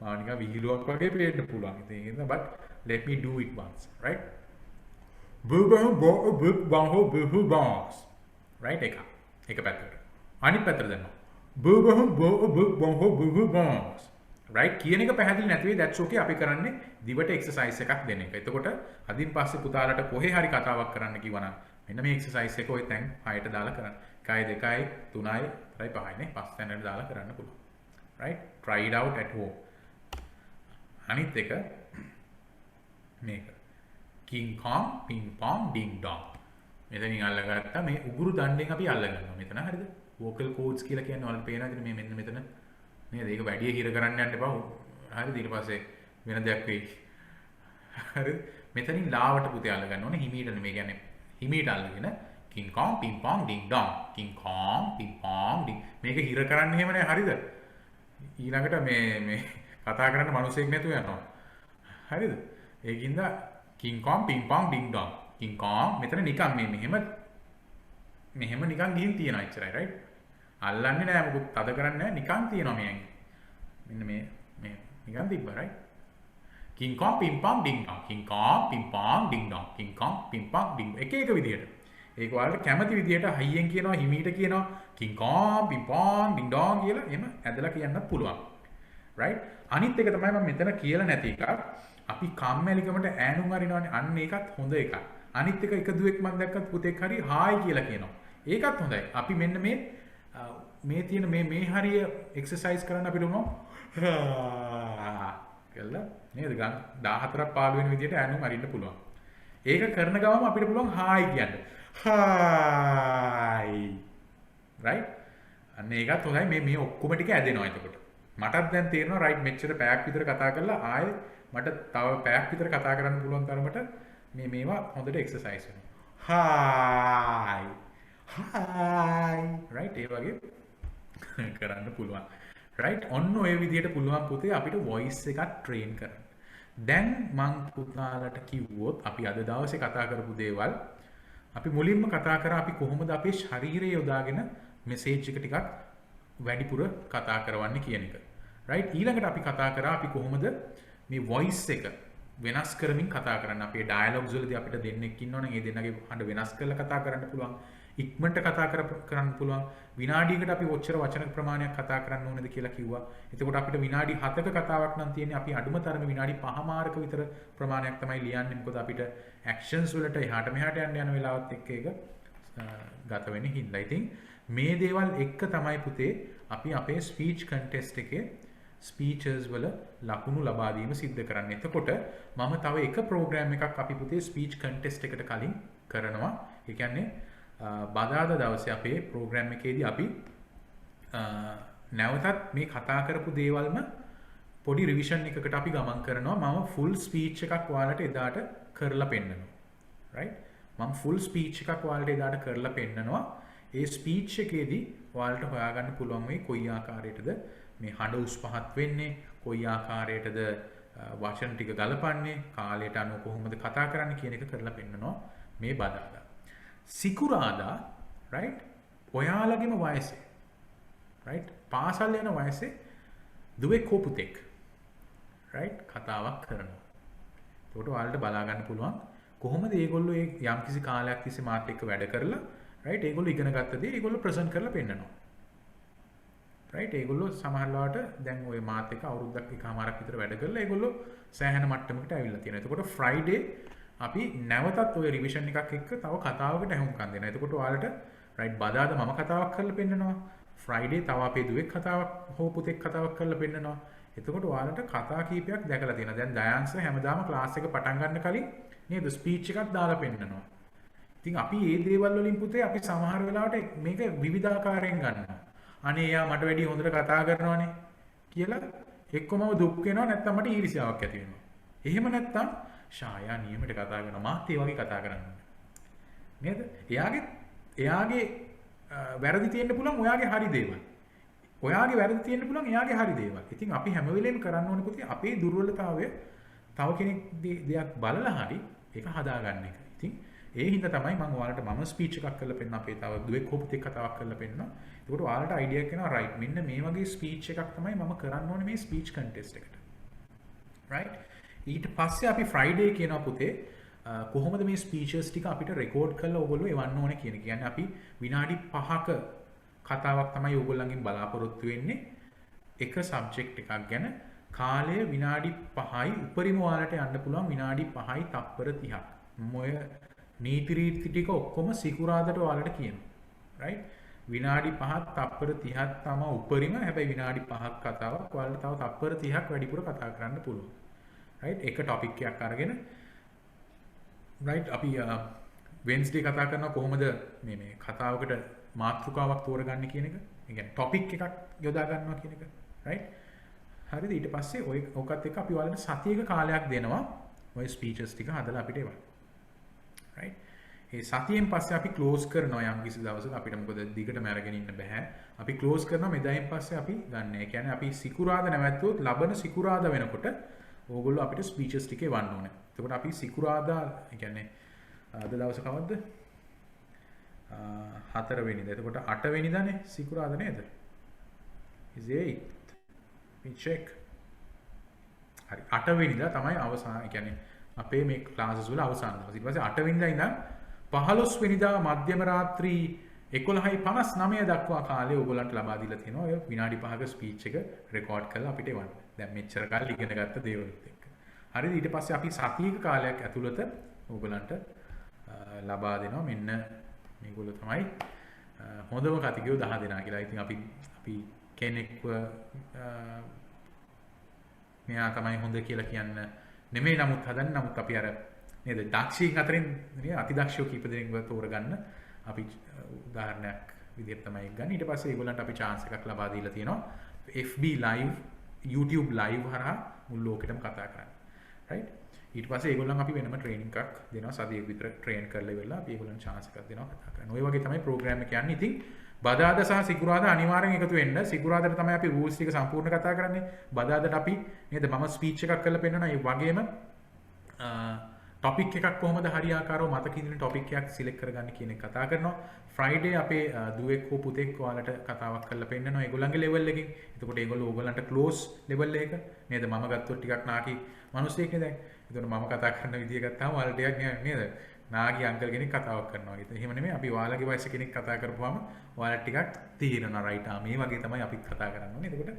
මාව නිකන් විහිළුවක් වගේ පේන්න පුළුවන්. ඉතින් but let me do it once. right? right? එක පැත්තට. අනිත් පැත්තට දැම්මා. right? කියන එක පැහැදිලි නැති වෙයි that's okay. අපි කරන්නේ දිවට exercise එකක් දෙන එක. එතකොට අදින් පස්සේ පුතාලට කොහේ හරි කතාවක් කරන්න කිව්වනම් මෙන්න මේ exercise එක ඔය තැන් 6ට දාලා කරන්න. 1 2 3 5 නේ 5 තැනට දාලා කරන්න පුළුවන්. right? try it out at home. අනිත් එක මේක. king kong ping pong ding dong. මෙතනින් අල්ලගත්තා මේ උගුරු දණ්ඩෙන් අපි අල්ලගන්නවා. මෙතන හරිද? vocal cords කියලා කියන්නේ ඔයාලට පේනවාද මේ මෙන්න මෙතන නේද? ඒක වැඩි හිර කරන්න යන්න එපා. හරිද? ඊට පස්සේ වෙන දෙයක් වෙයි. හරිද? මෙතනින් ලාවට පුතේ අල්ලගන්න ඕනේ. හිමීට නෙමෙයි කියන්නේ හිමීට අල්ලගෙන king kong ping pong ding dong. king kong ping pong ding. මේක හිර කරන්න එහෙම නෑ. හරිද? ඊළඟට මේ කතා කරන්න මිනිසෙක් නැතුව යනවා. හරිද? ඒකින්ද king kong ping pong ding dong. king kong මෙතන නිකන් මෙහෙම නිකන් ගිහින් තියනවා එච්චරයි right? අල්ලන්නේ නෑ මොකද තද කරන්නේ නෑ නිකන් තියනවා මෙයන්. මෙන්න මේ නිකන් තිබ්බා right? king kong ping pong ding dong. king kong ping pong ding dong. king kong ping pong ding එක විදියට. ඒක ඔයාලට කැමති විදියට හයියෙන් කියනවා හිමීට කියනවා king kong ping pong ding dong කියලා එහෙම ඇදලා කියන්නත් පුළුවන්. right? අනිත් එක තමයි මම මෙතන කියලා නැති එකක්. අපි කම්මැලිකමට ඈනුම් අරිනවනේ අන්න ඒකත් හොඳ එකක්. අනිත් එක දුවෙක් මම දැක්කත් පුතෙක් හරි හායි කියලා කියනවා. ඒකත් හොඳයි. අපි මෙන්න මේ තියෙන මේ හරිය එක්සර්සයිස් කරන්න අපිට උනෝ කියලා නේද? 14ක් 15 වෙනි විදියට ඈනුම් අරින්න පුළුවන්. ඒක කරන ගමන් අපිට පුළුවන් හායි කියන්න. හායි. right? අන්න ඒකත් හොඳයි. මේ ඔක්කොම ටික ඇදෙනවා එතකොට. මටත් දැන් තේරෙනවා right මෙච්චර පැයක් විතර කතා කරලා ආයේ මට තව පැයක් විතර කතා කරන්න පුළුවන් තරමට මේවා හොඳට එක්සර්සයිස් වෙනවා. හායි. හායි. right? ඒ වගේ කරන්න පුළුවන්. right? ඔන්න ඔය විදිහට පුළුවන් පුතේ අපිට voice එකක් train කරන්න. දැන් මං පුතාලට කිව්වොත් අපි අද දවසේ කතා කරපු දේවල් අපි මුලින්ම කතා කරා අපි කොහොමද අපේ ශරීරය යොදාගෙන මෙසේජ් එක ටිකක් වැඩිපුර කතා කරවන්නේ කියන එක. right? ඊළඟට අපි කතා කරා අපි කොහොමද මේ voice එක වෙනස් කරමින් කතා කරන්න. අපේ dialogues වලදී අපිට දෙන්නෙක් ඉන්නවනම් ඒ දෙන්නගේ හඬ වෙනස් කරලා කතා කරන්න පුළුවන්. ඉක්මනට කතා කරන්න පුළුවන්. විනාඩියකට අපි ඔච්චර වචන ප්‍රමාණයක් කතා කරන්න ඕනද කියලා කිව්වා. එතකොට අපිට විනාඩි 7ක කතාවක් නම් තියෙන්නේ අපි අඩුම තරමේ විනාඩි 5මාරක විතර ප්‍රමාණයක් තමයි ලියන්නේ. මොකද අපිට actions වලට එහාට මෙහාට යන වෙලාවත් එක්ක ඒක ගත වෙන්නේ හින්දා. ඉතින් මේ දේවල් එක්ක තමයි පුතේ අපි අපේ speech contest එකේ ස්පීචර්ස් වල ලකුණු ලබා දීම සිද්ධ කරන්නේ. එතකොට මම තව එක ප්‍රෝග්‍රෑම් එකක් අපි පුතේ ස්පීච් කන්ටෙස්ට් එකට කලින් කරනවා. ඒ කියන්නේ බදාදා දවසේ අපේ ප්‍රෝග්‍රෑම් එකේදී අපි නැවතත් මේ කතා කරපු දේවල්ම පොඩි රිවිෂන් එකකට අපි ගමන් කරනවා. මම ෆුල් ස්පීච් එකක් ඔයාලට එදාට කරලා පෙන්නනවා. right? මම ෆුල් ස්පීච් එකක් ඔයාලට එදාට කරලා පෙන්නනවා. ඒ ස්පීච් එකේදී ඔයාලට හොයාගන්න පුළුවන් වෙයි කොයි ආකාරයටද මේ හඬ උස් පහත් වෙන්නේ, කොයි ආකාරයටද වචන ටික ගලපන්නේ, කාලයට අනුව කොහොමද කතා කරන්න කියන එක කරලා පෙන්නනවා මේ බදාදා. සිකුරාදා right? ඔයාලගේම වයසේ right? පාසල් යන වයසේ දුවෙක් හෝ පුතෙක් right? කතාවක් කරනවා. ඒකට ඔයාලට බලා ගන්න පුළුවන් කොහොමද මේගොල්ලෝ ඒ යම්කිසි කාලයක් තිස්සේ මාත් එක්ක වැඩ කරලා right? ඒගොල්ලෝ ඉගෙන ගත්ත දේ ඒගොල්ලෝ ප්‍රසන්ට් කරලා පෙන්නනවා. right? ඒගොල්ලෝ සමහරවිට දැන් ওই මාත් එක්ක අවුරුද්දක් එකමාරක් විතර වැඩ කරලා ඒගොල්ලෝ සෑහෙන මට්ටමකට ඇවිල්ලා තියෙනවා. එතකොට ෆ්‍රයිඩේ අපි නැවතත් ওই රිවිෂන් එකක් එක්ක තව කතාවකට ඇහුම්කන් දෙනවා. එතකොට ඔයාලට right බදාදා මම කතාවක් කරලා පෙන්නනවා. ෆ්‍රයිඩේ තව අපේ දුවෙක් කතාවක් හෝ පුතෙක් කතාවක් කරලා පෙන්නනවා. එතකොට ඔයාලට කතා කීපයක් දැකලා තියෙනවා. දැන් දයාංශ හැමදාම ක්ලාස් එක පටන් ගන්න කලින් නේද ස්පීච් එකක් දාලා පෙන්නනවා. ඉතින් අපි මේ දේවල් වලින් පුතේ අපි සමහර වෙලාවට මේක විවිධාකාරයෙන් ගන්නවා. අනේ යා මට වැඩි හොඳට කතා කරනවානේ කියලා එක්කම දුක් වෙනවා නැත්නම් මට ඊර්ෂ්‍යාවක් ඇති වෙනවා. එහෙම නැත්නම් ෂායා නියමයට කතා කරනවා මාත් ඒ වගේ කතා කරන්න නේද? එයාගේ වැරදි තියෙන්න පුළුවන් ඔයාගේ හරි දේවල්. ඔයාගේ වැරදි තියෙන්න පුළුවන් එයාගේ හරි දේවල්. ඉතින් අපි හැම වෙලේම කරන්න ඕනේ පුතේ අපේ දුර්වලතාවය තව කෙනෙක් දෙයක් බලලා හරි ඒක හදාගන්න එක. ඉතින් ඒ හින්දා තමයි මම ඔයාලට මම ස්පීච් එකක් කරලා පෙන්නන අපේ තව දුවෙක් හෝ පුතෙක් කතාවක් කරලා පෙන්නනවා. ඒකට ඔයාලට අයිඩියා එකක් එනවා රයිට් මෙන්න මේ වගේ ස්පීච් එකක් තමයි මම කරන්න ඕනේ මේ ස්පීච් කන්ටෙස්ට් එකට. right? ඊට පස්සේ අපි ෆ්‍රයිඩේ කියනවා පුතේ කොහොමද මේ ස්පීචස් ටික අපිට රෙකෝඩ් කරලා ඔයගොල්ලෝ එවන්න ඕනේ කියන එක. කියන්නේ අපි විනාඩි 5ක කතාවක් තමයි ඔයගොල්ලන්ගෙන් බලාපොරොත්තු වෙන්නේ. එක සබ්ජෙක්ට් එකක් ගැන කාලය විනාඩි 5යි උපරිම ඔයාලට යන්න පුළුවන් විනාඩි 5යි තප්පර 30ක්. මොය නීති රීති ටික ඔක්කොම සිකුරාදට ඔයාලට කියනවා. right? විනාඩි 5ක් තප්පර 30ක් තමයි උපරිම. හැබැයි විනාඩි 5ක් කතාවක් ඔයාලට තව තප්පර 30ක් වැඩිපුර කතා කරන්න පුළුවන්. right? එක ටොපික් එකක් අරගෙන right? අපි වෙන්ස්ඩේ කතා කරනවා කොහොමද මේ කතාවකට මාතෘකාවක් තෝරගන්න කියන එක. ඒ කියන්නේ ටොපික් එකක් යොදා ගන්නවා කියන එක. right? හරිද? ඊට පස්සේ ඔකත් එක්ක අපි ඔයාලට සතියක කාලයක් දෙනවා ඔය ස්පීචස් ටික හදලා අපිට එවන්න. right? ඒ සතියෙන් පස්සේ අපි ක්ලෝස් කරනවා යම් කිසි දවසක අපිට මොකද දිගටම අරගෙන ඉන්න බෑ. අපි ක්ලෝස් කරනවා මෙදායින් පස්සේ අපි ගන්න. ඒ කියන්නේ අපි සිකුරාදා නැවැත්තුවොත් ලබන සිකුරාදා වෙනකොට ඕගොල්ලෝ අපිට ස්පීචස් ටික එවන්න ඕනේ. එතකොට අපි සිකුරාදා ඒ කියන්නේ අද දවස කවද්ද? 4 වෙනිදා. එතකොට 8 වෙනිදානේ සිකුරාදා නේද? is 8th. we check. හරි 8 වෙනිදා තමයි අවසාන. ඒ කියන්නේ අපේ මේ ක්ලාසස් වල අවසාන දවස්. ඊට පස්සේ 8 වෙනිදා ඉඳන් 15 වෙනිදා මධ්‍යම රාත්‍රී 11:59 දක්වා කාලය ඔයගොල්ලන්ට ලබා දීලා තියෙනවා. ඔය විනාඩි 5ක ස්පීච් එක රෙකෝඩ් කරලා අපිට එවන්න. දැන් මෙච්චර කාලෙ ඉගෙන ගත්ත දේවලුත් එක්ක. හරිද? ඊට පස්සේ අපි සතියක කාලයක් ඇතුළත ඔයගොල්ලන්ට ලබා දෙනවා මෙන්න මේගොල්ලෝ තමයි හොඳම කතිකයෝ 10 දෙනා කියලා. ඉතින් අපි කෙනෙක්ව මෙයා තමයි හොඳ කියලා කියන්න නෙමෙයි නමුත් හදන්න. නමුත් අපි අර නේද දක්ෂයින් අතරින් නේ අතිදක්ෂයෝ කීප දෙනෙක්ව තෝරගන්න අපි උදාහරණයක් විදිහට තමයි ගන්න. ඊට පස්සේ ඒගොල්ලන්ට අපි chance එකක් ලබා දීලා තියෙනවා FB live YouTube live හරහා මුළු ලෝකෙටම කතා කරන්න. right? ඊට පස්සේ ඒගොල්ලන් අපි වෙනම ට්‍රේනින්ග් එකක් දෙනවා. සතියක් විතර ට්‍රේන් කරලා ඉවරලා අපි ඒගොල්ලන් chance එකක් දෙනවා කතා කරන්න. ඔය වගේ තමයි ප්‍රෝග්‍රෑම් එක යන්නේ. ඉතින් බදාදා සහ සිකුරාදා අනිවාර්යෙන් එකතු වෙන්න. සිකුරාදාට තමයි අපි rules ටික සම්පූර්ණ කතා කරන්නේ. බදාදාට අපි නේද මම ස්පීච් එකක් කරලා පෙන්නනවා. ඒ වගේම ටොපික් එකක් කොහොමද හරියාකාරව මතක ඉඳින ටොපික් එකක් සිලෙක්ට් කරගන්න කියන එක කතා කරනවා. ෆ්‍රයිඩේ අපේ දුවෙක් හෝ පුතෙක් ඔයාලට කතාවක් කරලා පෙන්නනවා ඒගොල්ලන්ගේ ලෙවල් එකකින්. එතකොට ඒගොල්ලෝ ඕගොල්ලන්ට ක්ලෝස් ලෙවල් එක නේද? මම ගත්තොත් ටිකක් නාකි මිනිස්සෙක් නේ දැන්. එතකොට මම කතා කරන විදිය ගත්තාම ඔයාලට ටිකක් නේද? නාකි අංකල් කෙනෙක් කතාවක් කරනවා වගේ. එහෙම නෙමෙයි අපි ඔයාලගේ වයස කෙනෙක් කතා කරපුවාම ඔයාලට ටිකක් තීරණා රයිට් මේ වගේ තමයි අපිත් කතා කරන්න ඕනේ. එතකොට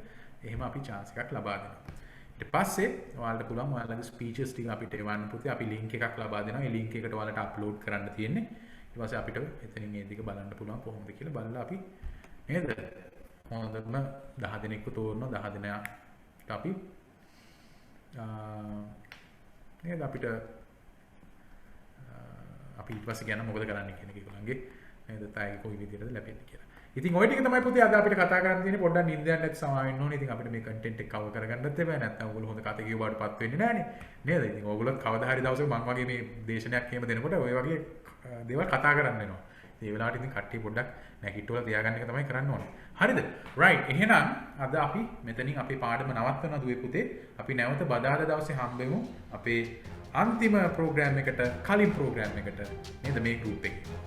එහෙම අපි chance එකක් ලබා දෙනවා. ඊට පස්සේ ඔයාලට පුළුවන් ඔයාලගේ ස්පීචස් ටික අපිට එවන්න පුතේ අපි link එකක් ලබා දෙනවා. ඒ link එකට ඔයාලට අප්ලෝඩ් කරන්න තියෙන්නේ. ඊට පස්සේ අපිට එතනින් මේ දිග බලන්න පුළුවන් කොහොමද කියලා බලලා අපි නේද? හොඳටම 10 දෙනෙක්ව තෝරනවා 10 දෙනාට අපි නේද අපිට අපි ඊට පස්සේ කියන්න මොකද කරන්න කියන එක ඒගොල්ලන්ගේ නේද තායි කොයි විදිහටද ලැබෙන්නේ කියලා. ඉතින් ওই ටික තමයි පුතේ අද අපිට කතා කරන්න තියෙන්නේ. පොඩ්ඩක් නිින්ද යන්න නැති සමා වෙන්න ඕනේ. ඉතින් අපිට මේ කන්ටෙන්ට් එක කවර් කරගන්නත් එපා. නැත්නම් ඔයගොල්ලෝ හොඳ කතා කියුවාටපත් වෙන්නේ නැහනේ. නේද? ඉතින් ඔයගොල්ලොත් කවදා හරි දවසක මම වගේ මේ දේශනයක් එහෙම දෙනකොට ඔය වගේ දේවල් කතා කරන්න වෙනවා. ඒ වෙලාවට ඉතින් කට්ටිය පොඩ්ඩක් නැගිටවල තියාගන්න එක තමයි කරන්න ඕනේ. හරිද? රයිට්. එහෙනම් අද අපි මෙතනින් අපේ පාඩම නවත්වනවා දුවේ පුතේ. අපි නැවත බදාදා දවසේ හම්බෙමු අපේ අන්තිම ප්‍රෝග්‍රෑම් එකට කලින් ප්‍රෝග්‍රෑම් එකට නේද මේ ගෲප් එකේ.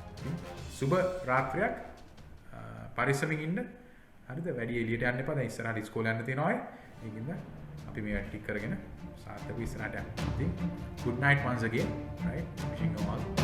සුබ රාත්‍රියක්. පරිස්සමින් ඉන්න. හරිද? වැඩි එළියට යන්න එපා. දැන් ඉස්සරහට ඉස්කෝලේ යන්න තියෙනවා අය. ඒකින්ද අපි මේ ටික කරගෙන සාර්ථකව ඉස්සරහට යන්න. ඉතින් good night once again. Right? Wishing you all